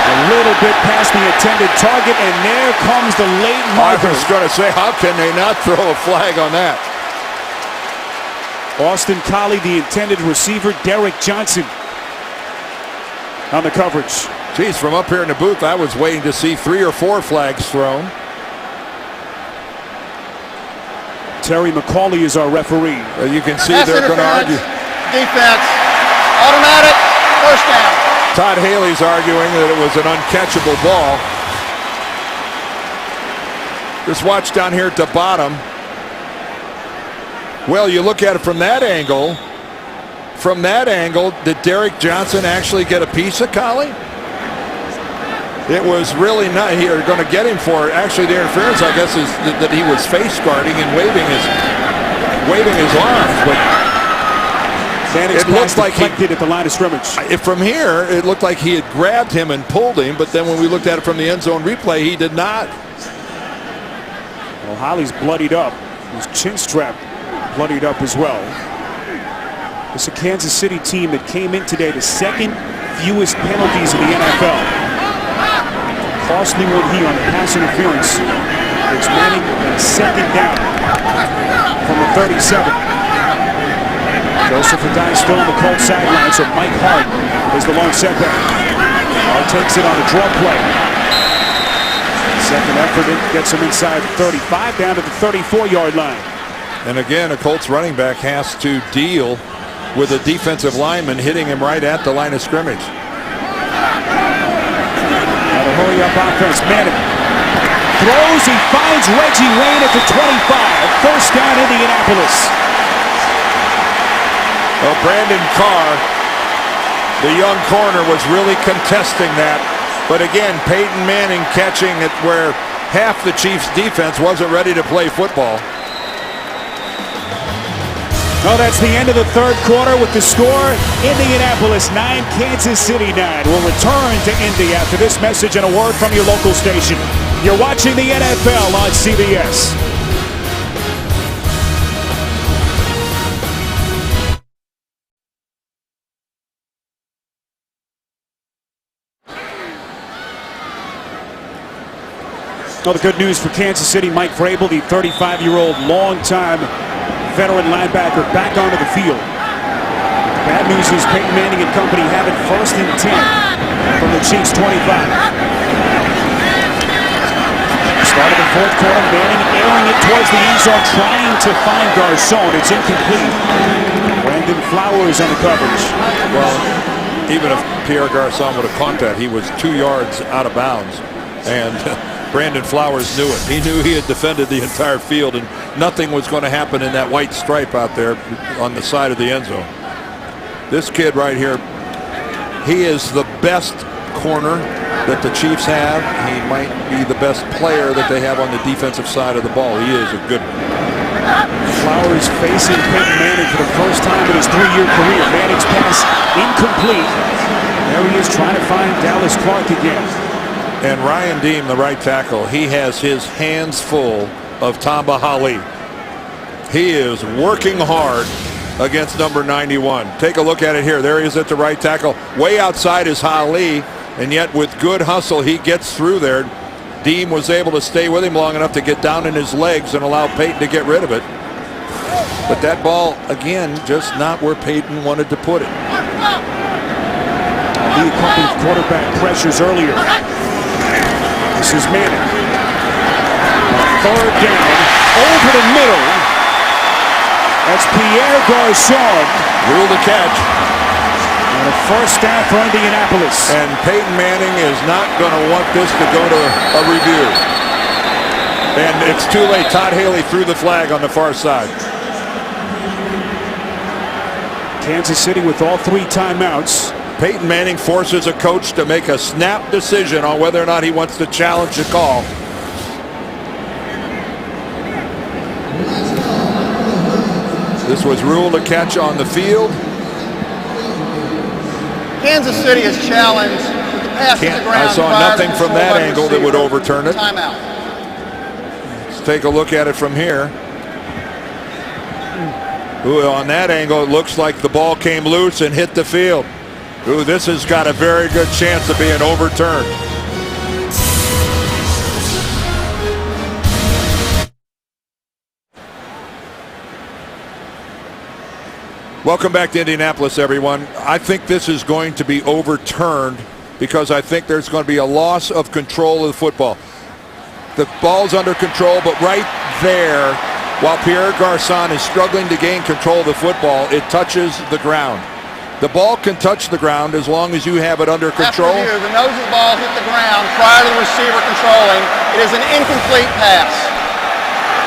a little bit past the intended target, and there comes the late marker. I was going to say, how can they not throw a flag on that? Austin Collie, the intended receiver, Derek Johnson on the coverage. Geez, from up here in the booth, I was waiting to see 3 or 4 flags thrown. Terry McCauley is our referee. You can see Pass they're going to argue. Defense. Automatic. First down. Todd Haley's arguing that it was an uncatchable ball. Just watch down here at the bottom. Well, you look at it from that angle. From that angle, did Derek Johnson actually get a piece of Collie? It was really not here going to get him for it. Actually, the interference, I guess, is that he was face guarding and waving his arms. But it looked like he at the line of scrimmage. From here, it looked like he had grabbed him and pulled him. But then when we looked at it from the end zone replay, he did not. Well, Holly's bloodied up. His chin strap bloodied up as well. It's a Kansas City team that came in today the second fewest penalties in the NFL. Costly one here on pass interference. It's Manning second down from the 37. Joseph Adai still on the Colts sideline, so Mike Hart is the long setback. Hart takes it on a draw play. Second effort, it gets him inside the 35 down to the 34-yard line. And again, a Colts running back has to deal with a defensive lineman hitting him right at the line of scrimmage. Hurry-up offense. Manning throws. He finds Reggie Wayne at the 25. First down, Indianapolis. Well, Brandon Carr, the young corner, was really contesting that. But again, Peyton Manning catching it where half the Chiefs' defense wasn't ready to play football. Well, that's the end of the third quarter with the score. Indianapolis 9, Kansas City 9. We'll return to Indy after this message and a word from your local station. You're watching the NFL on CBS. Well, the good news for Kansas City, Mike Vrabel, the 35-year-old longtime veteran linebacker, back onto the field. Bad news is Peyton Manning and company have it 1st and 10 from the Chiefs' 25. Start of the fourth quarter, Manning airing it towards the end zone, trying to find Garcon. It's incomplete. Brandon Flowers on the coverage. Well, even if Pierre Garcon would have caught that, he was 2 yards out of bounds. And Brandon Flowers knew it. He knew he had defended the entire field and nothing was going to happen in that white stripe out there on the side of the end zone. This kid right here, he is the best corner that the Chiefs have. He might be the best player that they have on the defensive side of the ball. He is a good one. Flowers facing Peyton Manning for the first time in his 3-year career. Manning's pass incomplete. There he is trying to find Dallas Clark again. And Ryan Deem, the right tackle, he has his hands full of Tamba Hali. He is working hard against number 91. Take a look at it here. There he is at the right tackle. Way outside is Hali, and yet with good hustle, he gets through there. Deem was able to stay with him long enough to get down in his legs and allow Peyton to get rid of it. But that ball, again, just not where Peyton wanted to put it. He accompanied quarterback pressures earlier. This is Manning. Third down, over the middle. That's Pierre Garçon. Rule the catch. And a first down for Indianapolis. And Peyton Manning is not going to want this to go to a review. And it's too late. Todd Haley threw the flag on the far side. Kansas City with all 3 timeouts. Peyton Manning forces a coach to make a snap decision on whether or not he wants to challenge the call. This was ruled a catch on the field. Kansas City is challenged with the pass to the ground. I saw nothing from that angle that would overturn it. Timeout. Let's take a look at it from here. Ooh, on that angle, it looks like the ball came loose and hit the field. Ooh, this has got a very good chance of being overturned. Welcome back to Indianapolis, everyone. I think this is going to be overturned because I think there's going to be a loss of control of the football. The ball's under control, but right there, while Pierre Garçon is struggling to gain control of the football, it touches the ground. The ball can touch the ground as long as you have it under control. After the nose of the ball hit the ground prior to the receiver controlling. It is an incomplete pass.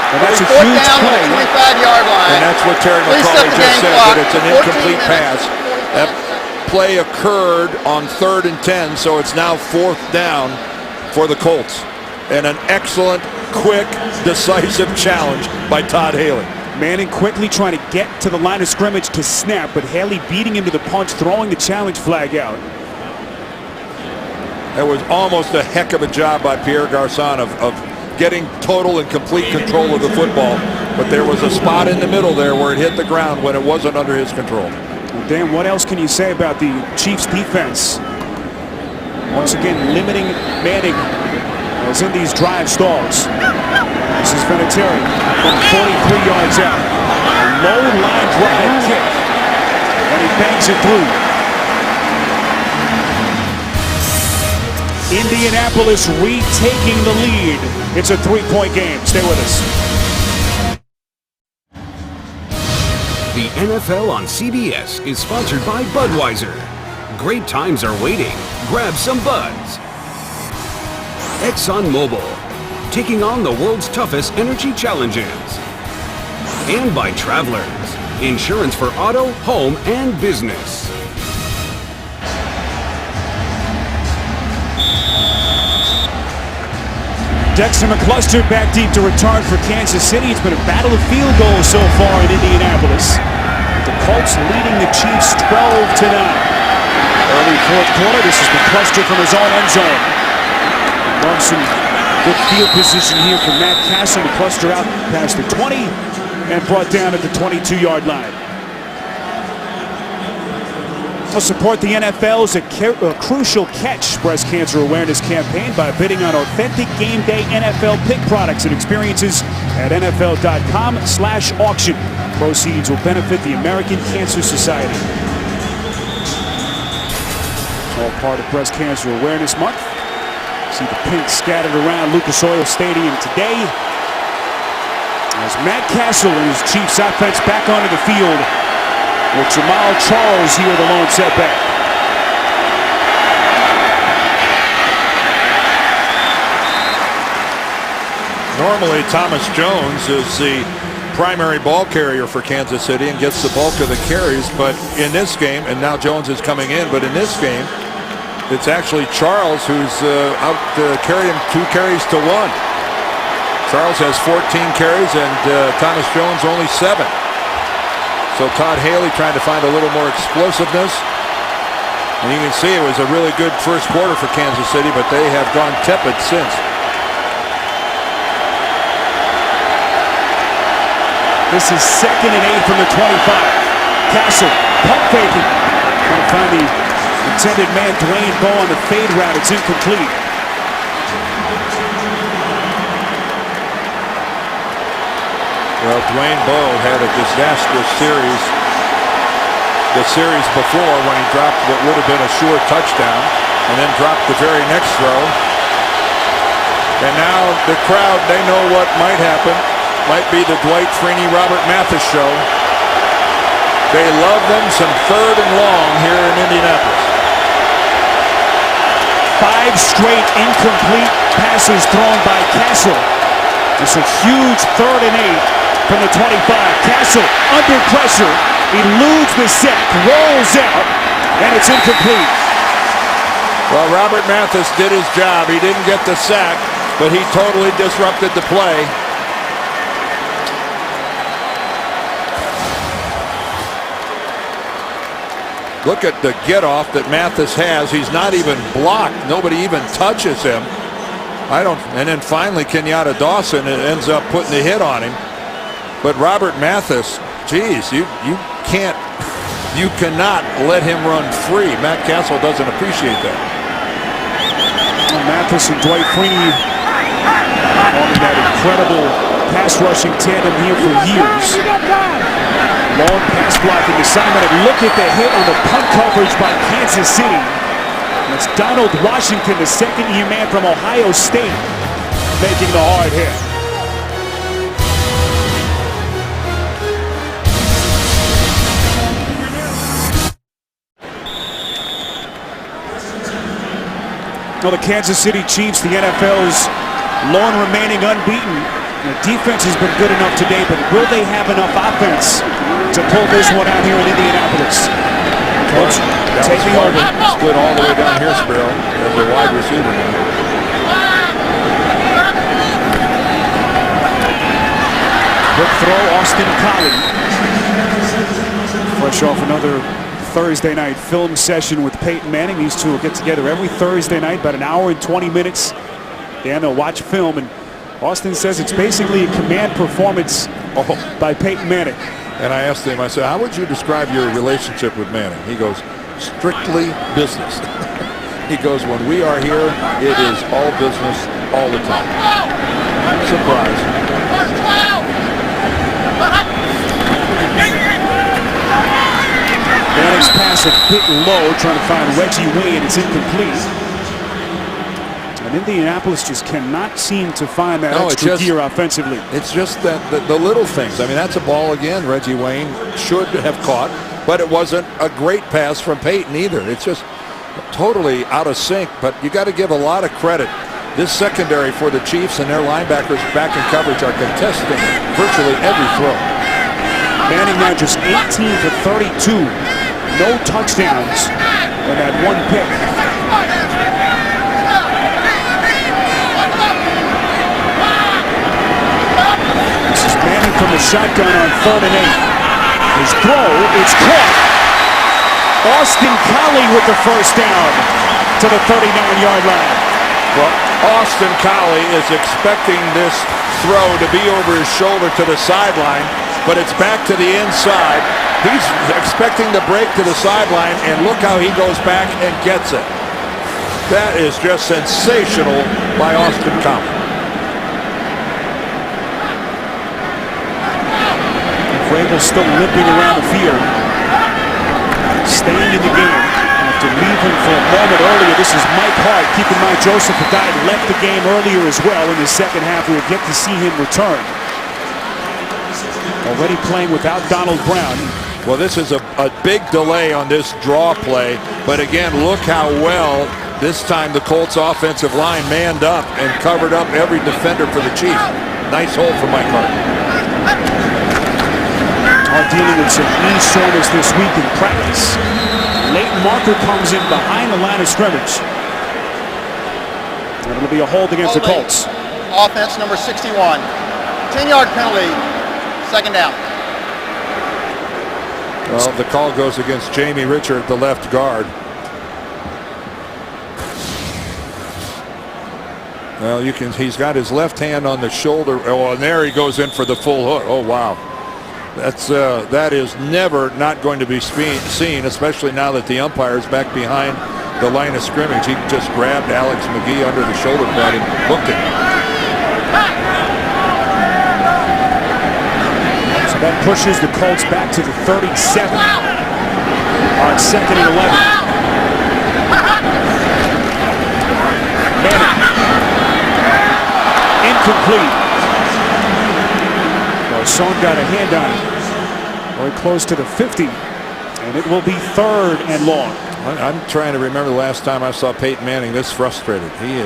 And that's a fourth huge down play. on the 25-yard line. And that's what Terry Please set McCauley the just game said, clock that it's an 14 incomplete minutes. pass. That play occurred on 3rd and 10, so it's now 4th down for the Colts. And an excellent, quick, decisive challenge by Todd Haley. Manning quickly trying to get to the line of scrimmage to snap, but Haley beating him to the punch, throwing the challenge flag out. That was almost a heck of a job by Pierre Garçon of getting total and complete control of the football. But there was a spot in the middle there where it hit the ground when it wasn't under his control. Well, Dan, what else can you say about the Chiefs defense? Once again, limiting Manning as in these drive stalls. This is Vinatieri from 43 yards out. A low line drive kick. And he bangs it through. Indianapolis retaking the lead. It's a 3-point game. Stay with us. The NFL on CBS is sponsored by Budweiser. Great times are waiting. Grab some buds. ExxonMobil, taking on the world's toughest energy challenges. And by Travelers, insurance for auto, home, and business. Dexter McCluster back deep to return for Kansas City. It's been a battle of field goals so far in Indianapolis. The Colts leading the Chiefs 12-9. Early 4th quarter, this is McCluster from his own end zone. Love some good field position here from Matt Castle. McCluster out past the 20 and brought down at the 22-yard line. To support the NFL's a crucial catch breast cancer awareness campaign by bidding on authentic game day NFL pick products and experiences at NFL.com/auction. Proceeds will benefit the American Cancer Society. It's all part of Breast Cancer Awareness Month. See the pink scattered around Lucas Oil Stadium today. As Matt Castle and his Chiefs offense back onto the field, with Jamal Charles here, the lone setback. Normally, Thomas Jones is the primary ball carrier for Kansas City and gets the bulk of the carries. But in this game, and now Jones is coming in, but in this game, it's actually Charles who's out carrying 2 carries to 1. Charles has 14 carries and Thomas Jones only 7. So Todd Haley trying to find a little more explosiveness. And you can see it was a really good first quarter for Kansas City, but they have gone tepid since. This is 2nd and 8 from the 25. Castle, pump faking. Trying to find the intended man, Dwayne Bowe, on the fade route. It's incomplete. Well, Dwayne Bowe had a disastrous series the series before when he dropped what would have been a sure touchdown and then dropped the very next throw. And now the crowd, they know what might happen. Might be the Dwight Freeney, Robert Mathis show. They love them some 3rd and long here in Indianapolis. 5 straight incomplete passes thrown by Castle. It's a huge 3rd and 8 from the 25. Castle under pressure, eludes the sack, rolls out, and it's incomplete. Well, Robert Mathis did his job. He didn't get the sack, but he totally disrupted the play. Look at the get-off that Mathis has. He's not even blocked. Nobody even touches him. And then finally Kenyatta Dawson ends up putting the hit on him. But Robert Mathis, geez, you cannot let him run free. Matt Castle doesn't appreciate that. Mathis and Dwight Freeney on that incredible pass rushing tandem here for years. Long pass blocking assignment, and look at the hit on the punt coverage by Kansas City. It's Donald Washington, the second-year man from Ohio State, making the hard hit. Well, the Kansas City Chiefs, the NFL's lone remaining unbeaten. The defense has been good enough today, but will they have enough offense to pull this one out here in Indianapolis? Colts taking over. Split all the way down here, Sparrow, as a wide receiver now. Quick throw, Austin Collie. Fresh off another Thursday night film session with Peyton Manning. These two will get together every Thursday night, about an hour and 20 minutes. Dan, they'll watch film, and Austin says it's basically a command performance by Peyton Manning. And I asked him, I said, how would you describe your relationship with Manning? He goes, strictly business. He goes, when we are here, it is all business all the time. Surprise. Manning's pass a bit low, trying to find Reggie Wayne. It's incomplete. And Indianapolis just cannot seem to find that extra gear offensively. It's just that the little things. I mean, that's a ball again Reggie Wayne should have caught, but it wasn't a great pass from Peyton either. It's just totally out of sync, but you got to give a lot of credit. This secondary for the Chiefs and their linebackers back in coverage are contesting virtually every throw. Manning now just 18 for 32. No touchdowns and that one pick. Manning from the shotgun on 3rd and 8. His throw, it's caught. Austin Collie with the first down to the 39-yard line. Well, Austin Collie is expecting this throw to be over his shoulder to the sideline, but it's back to the inside. He's expecting the break to the sideline, and look how he goes back and gets it. That is just sensational by Austin Collie. Vrabel still limping around the field, staying in the game after leaving for a moment earlier. This is Mike Hart. Keep in mind, Joseph Adai left the game earlier as well. In the second half, we'll get to see him return. Already playing without Donald Brown. Well, this is a big delay on this draw play, but again, look how well this time the Colts offensive line manned up and covered up every defender for the Chiefs. Nice hold for Mike Hart. Are dealing with some knee soreness this week in practice. Leighton Marker comes in behind the line of scrimmage. And it'll be a hold against the Colts. Offense number 61. 10-yard penalty, second down. Well, the call goes against Jamie Richard, the left guard. Well, he's got his left hand on the shoulder. Oh, and there he goes in for the full hook. Oh, wow. That is never not going to be seen, especially now that the umpire is back behind the line of scrimmage. He just grabbed Alex McGee under the shoulder pad and hooked it. So that pushes the Colts back to the 37 on 2nd and 11. Manning. Incomplete. Son got a hand on it. very close to the 50, and it will be 3rd and long. I'm trying to remember the last time I saw Peyton Manning this frustrated. He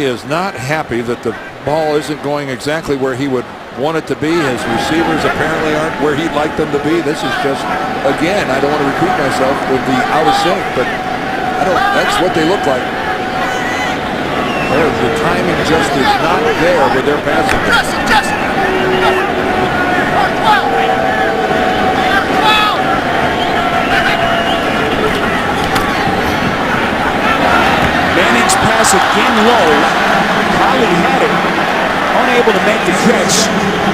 is not happy that the ball isn't going exactly where he would want it to be. His receivers apparently aren't where he'd like them to be. This is just, again, I don't want to repeat myself with the out of sync, but that's what they look like. The timing just is not there with their passing. Manning's pass again low. Holly had it, unable to make the catch.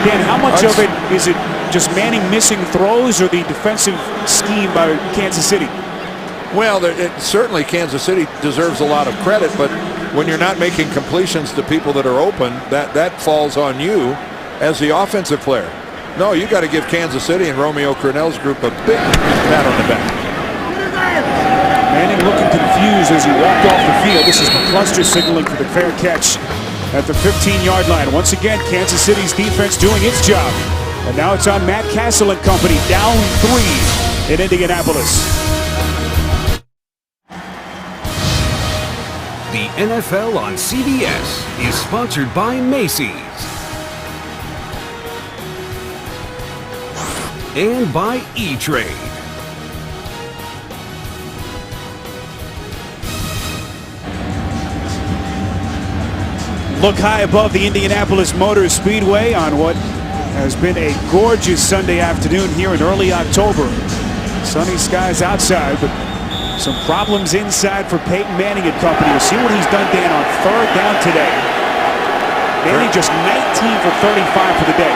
Dan, how much of it is it just Manning missing throws or the defensive scheme by Kansas City? Well, certainly Kansas City deserves a lot of credit, but when you're not making completions to people that are open, that falls on you as the offensive player. No, you got to give Kansas City and Romeo Crennel's group a big pat on the back. Manning looking confused as he walked off the field. This is McCluster signaling for the fair catch at the 15-yard line. Once again, Kansas City's defense doing its job. And now it's on Matt Castle and company, down 3 in Indianapolis. The NFL on CBS is sponsored by Macy's and by E-Trade. Look high above the Indianapolis Motor Speedway on what has been a gorgeous Sunday afternoon here in early October. Sunny skies outside, but some problems inside for Peyton Manning and company. We'll see what he's done, Dan, on 3rd down today. Manning just 19 for 35 for the day.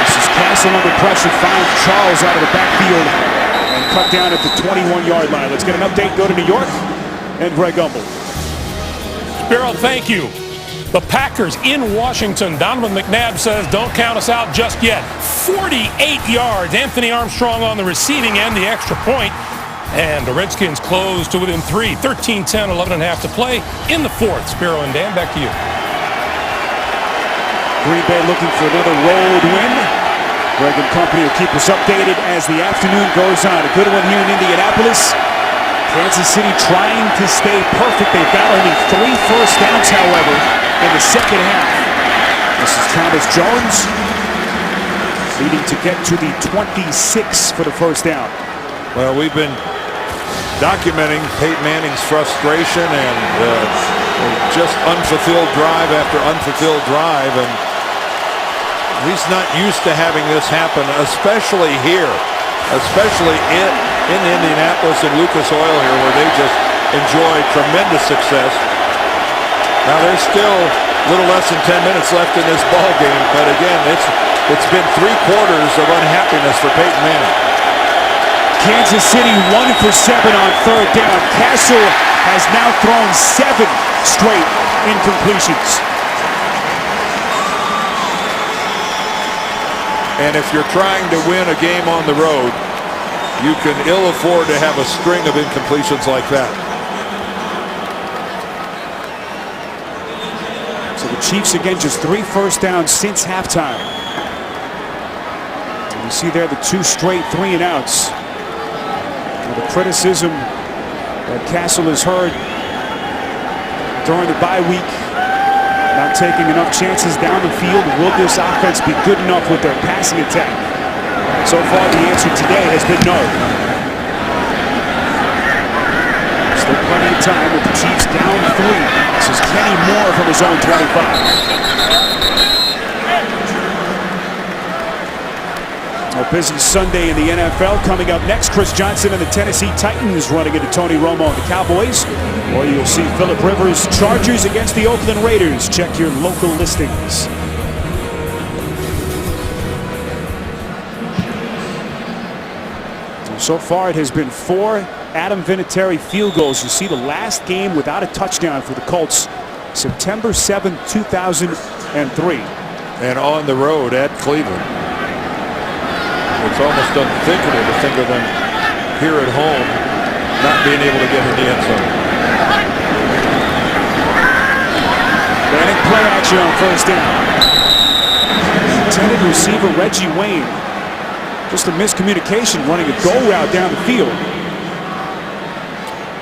This is Castle under pressure, finds Charles out of the backfield and cut down at the 21-yard line. Let's get an update. Go to New York and Greg Gumbel. Spiro, thank you. The Packers in Washington. Donovan McNabb says, don't count us out just yet. 48 yards. Anthony Armstrong on the receiving end, the extra point. And the Redskins close to within 3. 13-10, 11.5 to play in the 4th. Spiro and Dan, back to you. Green Bay looking for another road win. Greg and company will keep us updated as the afternoon goes on. A good one here in Indianapolis. Kansas City trying to stay perfect. They've got only 3 first downs, however, in the second half. This is Thomas Jones needing to get to the 26 for the first down. Well, we've been documenting Peyton Manning's frustration and just unfulfilled drive after unfulfilled drive, and he's not used to having this happen, especially here, especially in Indianapolis and Lucas Oil here, where they just enjoy tremendous success. Now there's still a little less than 10 minutes left in this ball game, but again, it's been 3 quarters of unhappiness for Peyton Manning. Kansas City 1 for 7 on 3rd down. Castle has now thrown 7 straight incompletions. And if you're trying to win a game on the road, you can ill afford to have a string of incompletions like that. So the Chiefs again just 3 first downs since halftime. And you see there the 2 straight 3-and-outs. The criticism that Castle has heard during the bye week, not taking enough chances down the field. Will this offense be good enough with their passing attack? So far, the answer today has been no. Still plenty of time with the Chiefs down 3. This is Kenny Moore from his own 25. A busy Sunday in the NFL. Coming up next, Chris Johnson and the Tennessee Titans running into Tony Romo and the Cowboys. Or you'll see Phillip Rivers Chargers against the Oakland Raiders. Check your local listings. So far, it has been 4 Adam Vinatieri field goals. You see the last game without a touchdown for the Colts, September 7, 2003. And on the road at Cleveland. It's almost unthinkable to think of them here at home not being able to get in the end zone. Manning play action on first down. Intended receiver Reggie Wayne. Just a miscommunication running a go route down the field.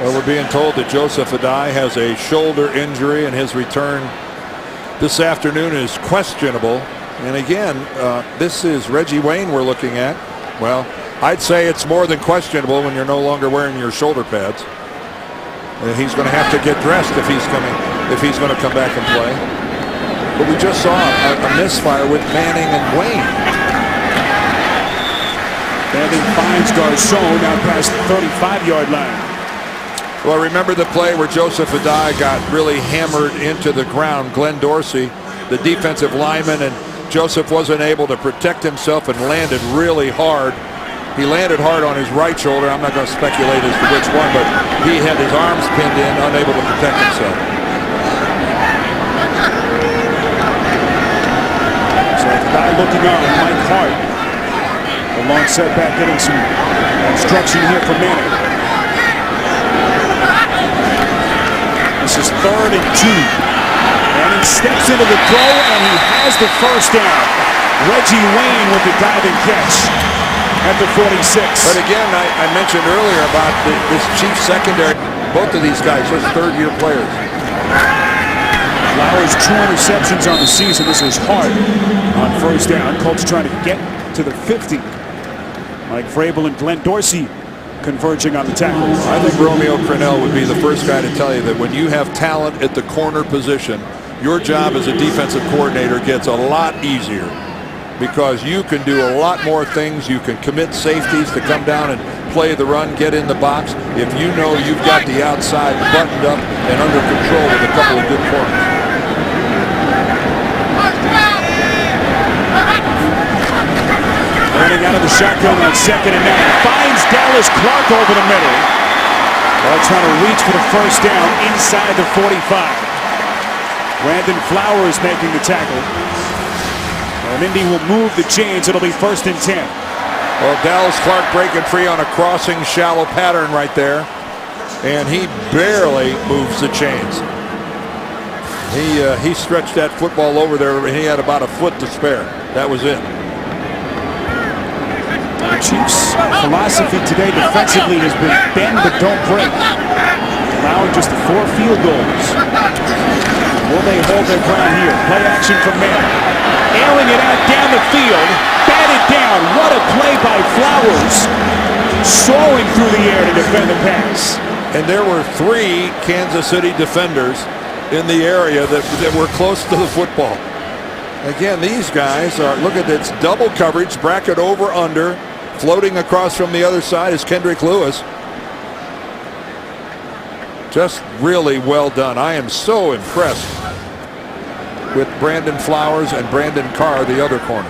Well, we're being told that Joseph Adai has a shoulder injury and his return this afternoon is questionable. And again, this is Reggie Wayne we're looking at. Well, I'd say it's more than questionable when you're no longer wearing your shoulder pads. And he's going to have to get dressed if he's going to come back and play. But we just saw a misfire with Manning and Wayne. Manning finds Garcon now past the 35-yard line. Well, remember the play where Joseph Adai got really hammered into the ground. Glenn Dorsey, the defensive lineman, and Joseph wasn't able to protect himself and landed really hard. He landed hard on his right shoulder. I'm not going to speculate as to which one, but he had his arms pinned in, unable to protect himself. So the guy looking on, Mike Hart. A long setback, getting some instruction here from Manning. This is 3rd and 2. Manning steps into the throw, and he has the first down. Reggie Wayne with the diving catch at the 46. But again, I mentioned earlier about this Chiefs secondary. Both of these guys just third-year players. Flowers 2 interceptions on the season. This is Hart on first down. Colts trying to get to the 50. Mike Vrabel and Glenn Dorsey converging on the tackle. I think Romeo Crennel would be the first guy to tell you that when you have talent at the corner position, your job as a defensive coordinator gets a lot easier because you can do a lot more things. You can commit safeties to come down and play the run, get in the box, if you know you've got the outside buttoned up and under control with a couple of good corners. Running out of the shotgun on 2nd and 9. Finds Dallas Clark over the middle. While trying to reach for the first down inside the 45. Brandon Flowers making the tackle. And Indy will move the chains. It'll be 1st and 10. Well, Dallas Clark breaking free on a crossing shallow pattern right there. And he barely moves the chains. He stretched that football over there, and he had about a foot to spare. That was it. The Chiefs' philosophy today defensively has been bend but don't break, allowing just 4 field goals. Will they hold their ground here? Play action from Manning, airing it out down the field, batted down. What a play by Flowers, soaring through the air to defend the pass. And there were 3 Kansas City defenders in the area that were close to the football. Again, these guys are, look at this double coverage, bracket over under. Floating across from the other side is Kendrick Lewis. Just really well done. I am so impressed with Brandon Flowers and Brandon Carr, the other corner.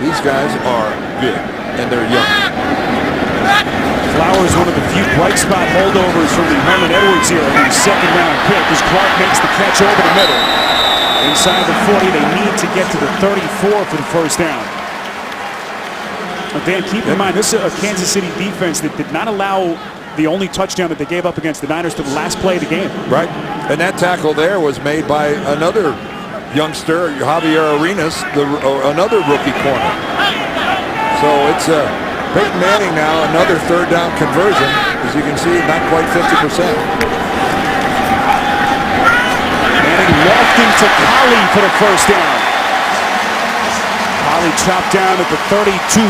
These guys are good, and they're young. Flowers, one of the few bright spot holdovers from the Herman Edwards era, the 2nd round pick, as Clark makes the catch over the middle. Inside the 40, they need to get to the 34 for the first down. But Dan, keep in mind, this is a Kansas City defense that did not allow the only touchdown that they gave up against the Niners to the last play of the game. Right. And that tackle there was made by another youngster, Javier Arenas, another rookie corner. So it's Peyton Manning now, another 3rd down conversion. As you can see, not quite 50%. Lofting to Collie for the first down. Collie chopped down at the 32.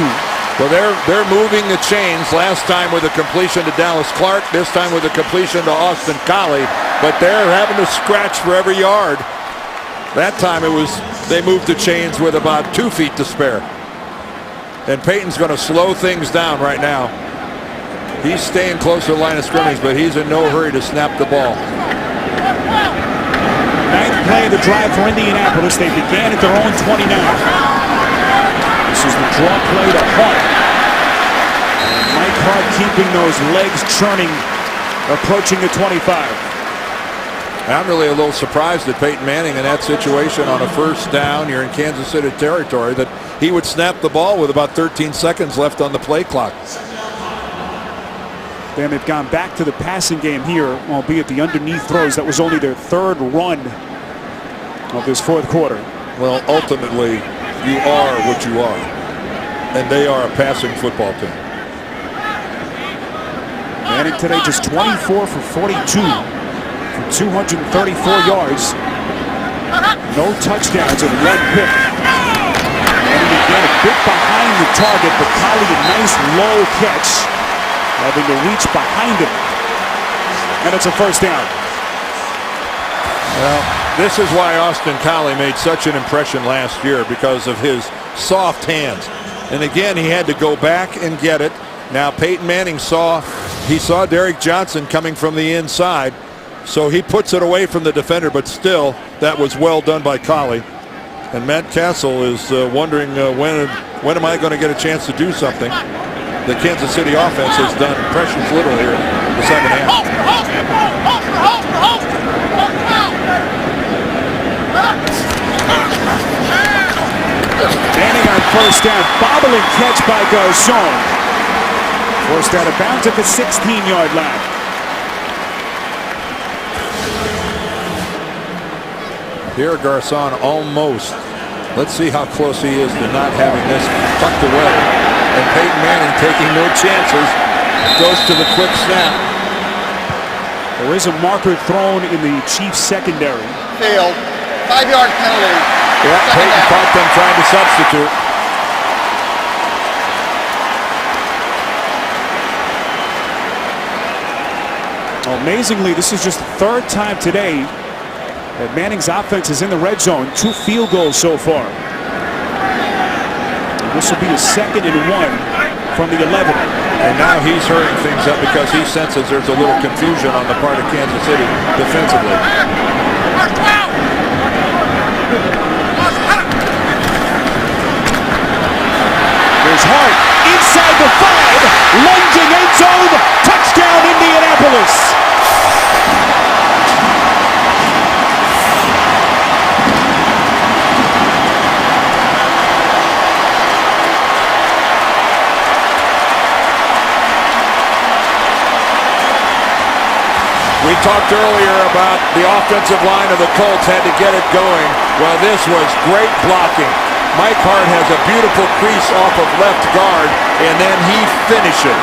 Well, they're moving the chains. Last time with a completion to Dallas Clark, this time with a completion to Austin Collie. But they're having to scratch for every yard. That time they moved the chains with about 2 feet to spare. And Peyton's going to slow things down right now. He's staying close to the line of scrimmage, but he's in no hurry to snap the ball. 9th play of the drive for Indianapolis. They began at their own 29. This is the draw play to Hart. And Mike Hart keeping those legs churning, approaching the 25. I'm really a little surprised at Peyton Manning in that situation on a first down. You're in Kansas City territory, that he would snap the ball with about 13 seconds left on the play clock. Then they've gone back to the passing game here, albeit the underneath throws. That was only their 3rd run of this fourth quarter. Well, ultimately, you are what you are. And they are a passing football team. Manning today just 24 for 42 for 234 yards. No touchdowns and 1 pick. And again, a bit behind the target, but Collie a nice low catch, having to reach behind him. And it's a first down. Well, this is why Austin Collie made such an impression last year, because of his soft hands. And again, he had to go back and get it. Now Peyton Manning saw Derek Johnson coming from the inside, so he puts it away from the defender, but still, that was well done by Collie. And Matt Castle is wondering when am I going to get a chance to do something. The Kansas City offense has done precious little here in the second half. Manning on first down, bobbling catch by Garcon. Forced out of bounds at the 16-yard line. Here Garcon almost. Let's see how close he is to not having this tucked away. And Peyton Manning taking no chances. Goes to the quick snap. There is a marker thrown in the Chiefs secondary. Field. 5-yard penalty. Yeah, Peyton caught them trying to substitute. Amazingly, this is just the third time today that Manning's offense is in the red zone. 2 field goals so far. And this will be a 2nd and 1 from the 11. And now he's hurrying things up because he senses there's a little confusion on the part of Kansas City defensively. There's Hart inside the 5, lunging end zone, touchdown Indianapolis. We talked earlier about the offensive line of the Colts had to get it going. Well, this was great blocking. Mike Hart has a beautiful crease off of left guard, and then he finishes.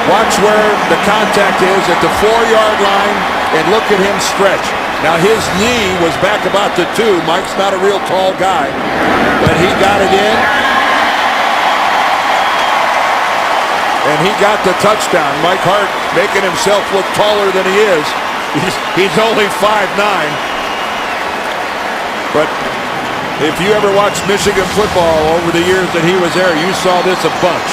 Watch where the contact is at the 4-yard line, and look at him stretch. Now his knee was back about the 2. Mike's not a real tall guy, but he got it in. And he got the touchdown. Mike Hart making himself look taller than he is. He's only 5'9". But if you ever watched Michigan football over the years that he was there, you saw this a bunch.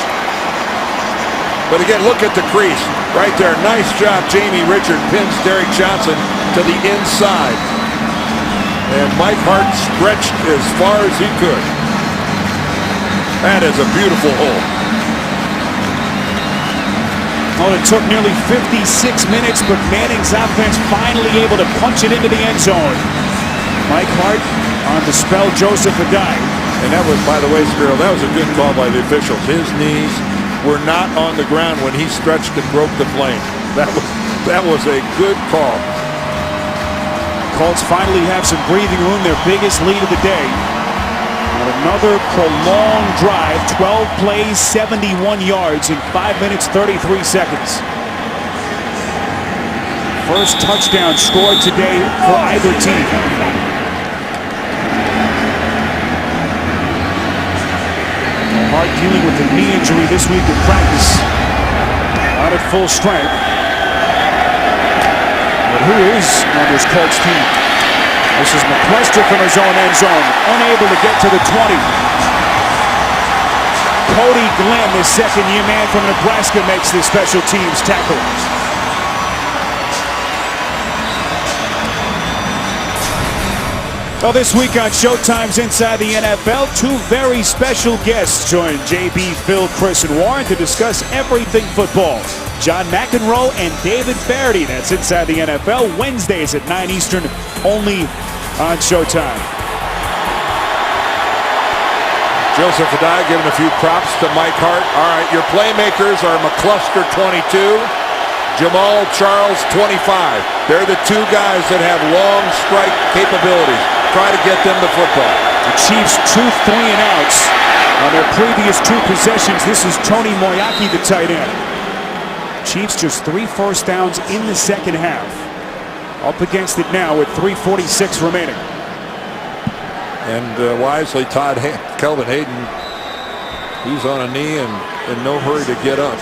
But again, look at the crease right there. Nice job. Jamie Richard pins Derek Johnson to the inside. And Mike Hart stretched as far as he could. That is a beautiful hole. Well, it took nearly 56 minutes, but Manning's offense finally able to punch it into the end zone. Mike Hart on the spell Joseph Adai. And that was, by the way, Spiro, that was a good call by the officials. His knees were not on the ground when he stretched and broke the plane. That was a good call. Colts finally have some breathing room, their biggest lead of the day. And another prolonged drive, 12 plays, 71 yards in 5 minutes, 33 seconds. First touchdown scored today for either team. Hart dealing with a knee injury this week in practice. Not at full strength. But who is on this Colts team? This is McCluster from his own end zone, unable to get to the 20. Cody Glenn, the second-year man from Nebraska, makes the special teams tackle. Well, this week on Showtime's Inside the NFL, 2 very special guests join JB, Phil, Chris, and Warren to discuss everything football. John McEnroe and David Faraday. That's Inside the NFL, Wednesdays at 9 Eastern, only on Showtime. Joseph Adai giving a few props to Mike Hart. All right, your playmakers are McCluster 22, Jamal Charles, 25. They're the two guys that have long strike capabilities. Try to get them the football. The Chiefs 2 3-and-outs on their previous 2 possessions. This is Tony Moyaki, the tight end. Chiefs just 3 first downs in the second half. Up against it now with 3:46 remaining. And wisely, Kelvin Hayden, he's on a knee and in no hurry to get up.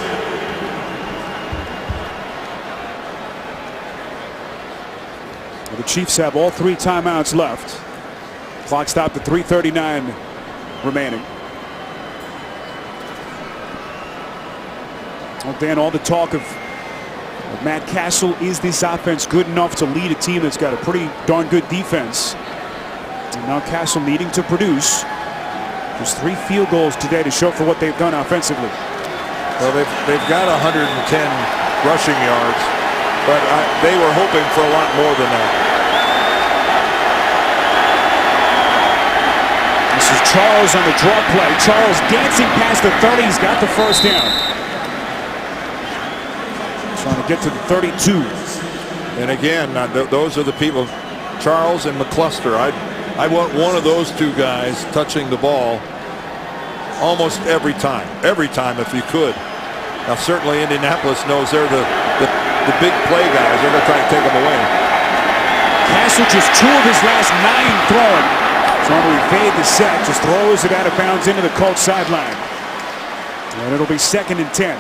The Chiefs have all 3 timeouts left. Clock stopped at 3:39 remaining. Well, Dan, all the talk of Matt Castle, is this offense good enough to lead a team that's got a pretty darn good defense? And now Castle needing to produce. Just 3 field goals today to show for what they've done offensively. Well, they've got 110 rushing yards, but they were hoping for a lot more than that. This is Charles on the draw play. Charles dancing past the 30. He's got the first down. Trying to get to the 32. And again, those are the people, Charles and McCluster. I want one of those 2 guys touching the ball almost every time if you could. Now certainly Indianapolis knows they're the big play guys. They're going to try to take them away. Castle just 2 of his last 9 throwing. Trying to evade the sack, just throws it out of bounds into the Colts sideline. And it'll be 2nd and 10.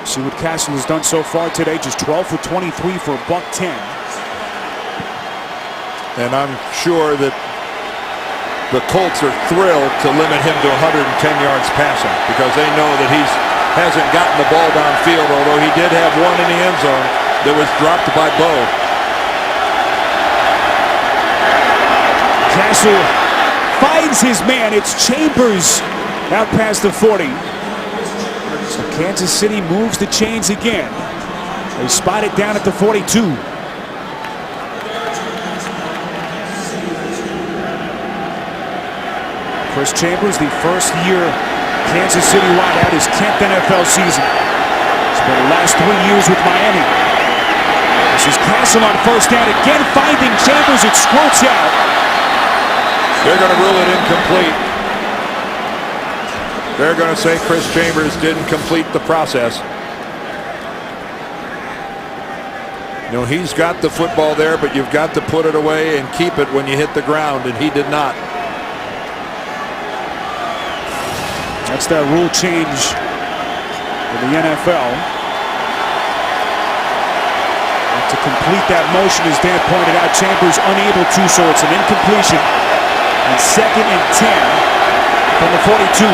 See what Castle has done so far today. Just 12 for 23 for $110. And I'm sure that the Colts are thrilled to limit him to 110 yards passing because they know that he hasn't gotten the ball downfield, although he did have one in the end zone that was dropped by Bo. Castle finds his man. It's Chambers out past the 40. So Kansas City moves the chains again. They spot it down at the 42. Chris Chambers, the first-year Kansas City wideout, his 10th NFL season. Spent the last 3 years with Miami. This is Castle on first down, again finding Chambers. It squirts out. They're going to rule it incomplete. They're going to say Chris Chambers didn't complete the process. You know, he's got the football there, but you've got to put it away and keep it when you hit the ground, and he did not. That's that rule change in the NFL. And to complete that motion, as Dan pointed out, Chambers unable to, so it's an incompletion. And 2nd and 10 from the 42.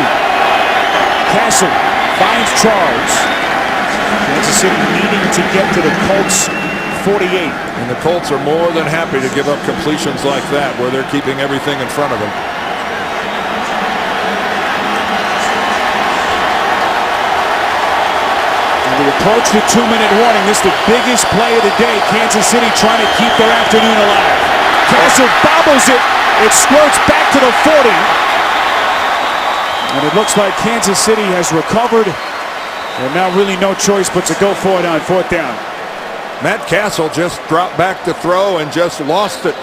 Castle finds Charles. Kansas City needing to get to the Colts 48. And the Colts are more than happy to give up completions like that where they're keeping everything in front of them. And we approach the 2-minute warning. This is the biggest play of the day. Kansas City trying to keep their afternoon alive. Castle bobbles it. It squirts back to the 40. And it looks like Kansas City has recovered. And now really no choice but to go for it on 4th down. Matt Castle just dropped back to throw and just lost it.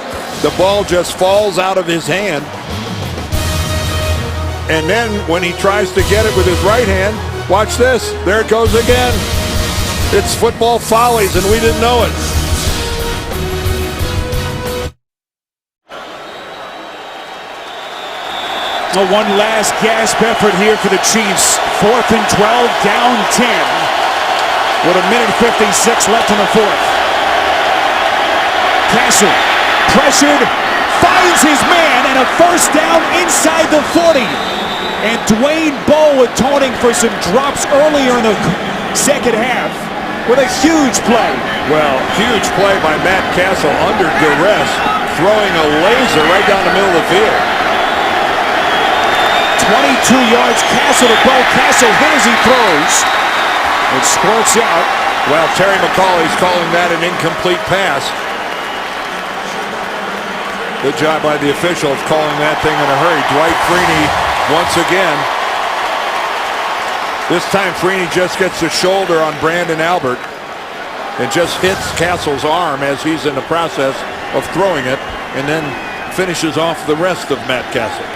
The ball just falls out of his hand. And then when he tries to get it with his right hand, watch this. There it goes again. It's football follies, and we didn't know it. One last gasp effort here for the Chiefs. 4th and 12, down 10. With 1:56 left in the 4th. Castle, pressured, finds his man, and a first down inside the 40. And Dwayne Bowe atoning for some drops earlier in the second half with a huge play. Well, huge play by Matt Castle under duress, throwing a laser right down the middle of the field. 22 yards, Castle to Bowe. Castle hit as he throws. It squirts out. Well, Terry McCauley's calling that an incomplete pass. Good job by the officials calling that thing in a hurry. Dwight Freeney once again This time Freeney just gets the shoulder on Brandon Albert and just hits Castle's arm as he's in the process of throwing it, and then finishes off the rest of Matt Castle.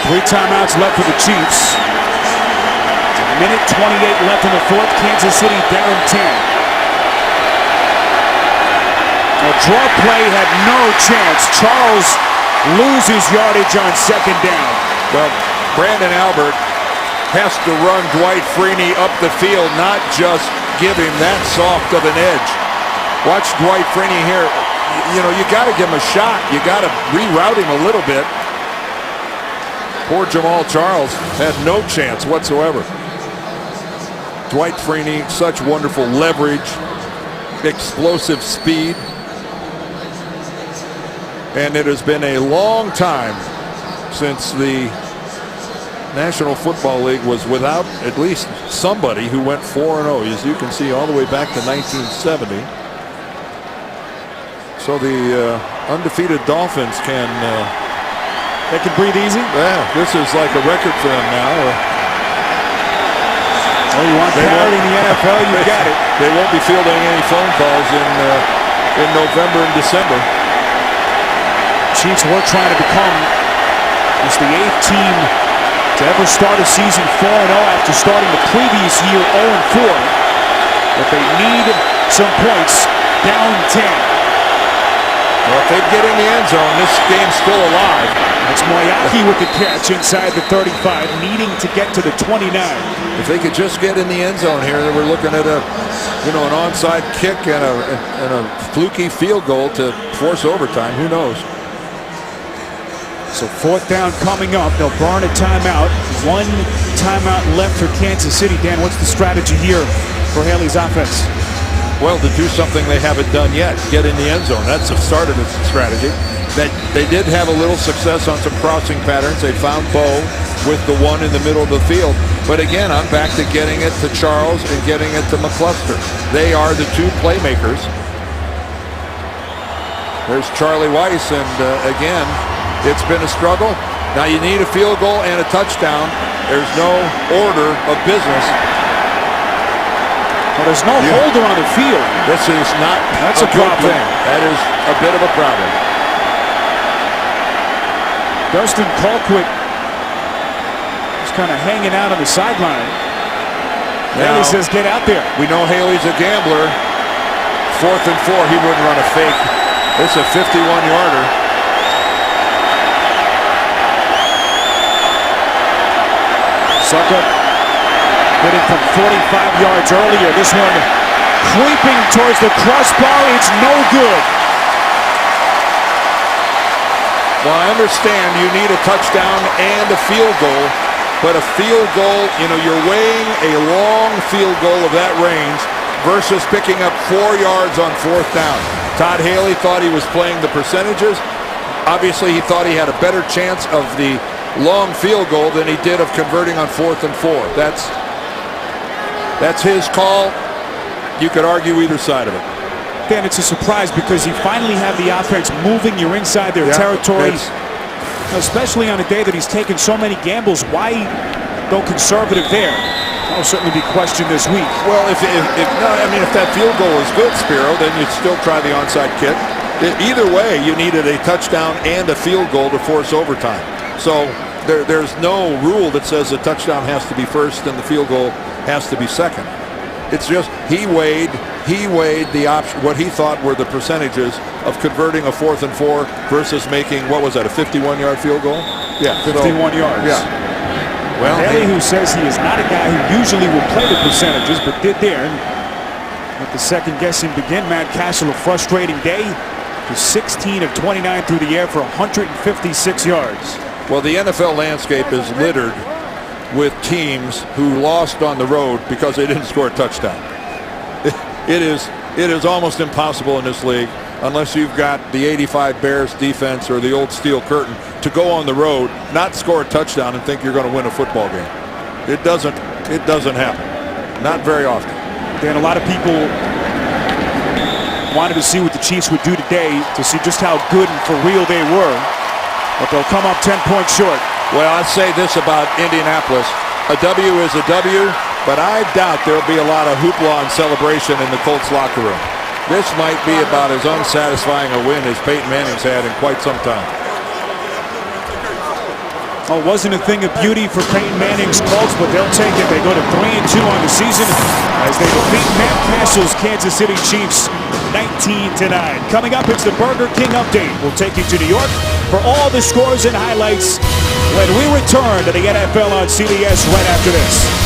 3 timeouts left for the Chiefs. A minute 28 left in the fourth. Kansas City down 10. A draw play had no chance. Charles loses yardage on second down. Well, Brandon Albert has to run Dwight Freeney up the field, not just give him that soft of an edge. Watch Dwight Freeney here. You know, you got to give him a shot. You got to reroute him a little bit. Poor Jamal Charles had no chance whatsoever. Dwight Freeney, such wonderful leverage, explosive speed. And it has been a long time since the National Football League was without at least somebody who went 4-0, as you can see, all the way back to 1970. So the undefeated Dolphins can... they can breathe easy? Yeah, this is like a record for them now. Oh, you want parity in the NFL, you got it. They won't be fielding any phone calls in November and December. Chiefs were trying to become just the 8th team to ever start a season 4-0 after starting the previous year 0-4. But they need some points, down 10. Well, if they get in the end zone, this game's still alive. That's Moyaki with the catch inside the 35, needing to get to the 29. If they could just get in the end zone here, then we're looking at an onside kick and a fluky field goal to force overtime. Who knows? So 4th down coming up. They'll burn a timeout. 1 timeout left for Kansas City. Dan, what's the strategy here for Haley's offense? Well, to do something they haven't done yet, get in the end zone. That's the start of the strategy. They did have a little success on some crossing patterns. They found Bo with the one in the middle of the field. But again, I'm back to getting it to Charles and getting it to McCluster. They are the 2 playmakers. There's Charlie Weiss, and again, it's been a struggle. Now you need a field goal and a touchdown. There's no order of business. Well, there's no holder on the field. This is not That's a a good problem. thing. That is a bit of a problem. Dustin Colquitt just kind of hanging out on the sideline. Haley says, get out there. We know Haley's a gambler. 4th and 4, he wouldn't run a fake. It's a 51-yarder. Suckup hitting from 45 yards earlier. This one creeping towards the crossbar. It's no good. Well, I understand you need a touchdown and a field goal, but a field goal, you're weighing a long field goal of that range versus picking up 4 yards on 4th down. Todd Haley thought he was playing the percentages. Obviously, he thought he had a better chance of the long field goal than he did of converting on 4th and 4. That's his call. You could argue either side of it. Dan, it's a surprise because you finally have the offense moving. You're inside their territory, especially on a day that he's taken so many gambles. Why go conservative there? That will certainly be questioned this week. Well, if that field goal is good, Spiro, then you'd still try the onside kick. Either way, you needed a touchdown and a field goal to force overtime. So there's no rule that says the touchdown has to be first and the field goal has to be second. It's just he weighed the option, what he thought were the percentages of converting a 4th and 4 versus making, what was that, a 51-yard field goal? Yeah, 51 yards. Yeah. Well, Haley, who says he is not a guy who usually will play the percentages, but did there. And let the second guessing begin. Matt Castle, a frustrating day. To 16 of 29 through the air for 156 yards. Well, the NFL landscape is littered with teams who lost on the road because they didn't score a touchdown. It is almost impossible in this league, unless you've got the 85 Bears defense or the old steel curtain, to go on the road, not score a touchdown, and think you're going to win a football game. It doesn't happen. Not very often. Dan, a lot of people wanted to see what the Chiefs would do today, to see just how good and for real they were. But they'll come up 10 points short. Well, I'd say this about Indianapolis. A W is a W, but I doubt there'll be a lot of hoopla and celebration in the Colts locker room. This might be about as unsatisfying a win as Peyton Manning's had in quite some time. Oh, wasn't a thing of beauty for Peyton Manning's Colts, but they'll take it. They go to 3-2 on the season as they defeat Matt Castle's Kansas City Chiefs 19-9. Coming up, it's the Burger King update. We'll take you to New York for all the scores and highlights when we return to the NFL on CBS right after this.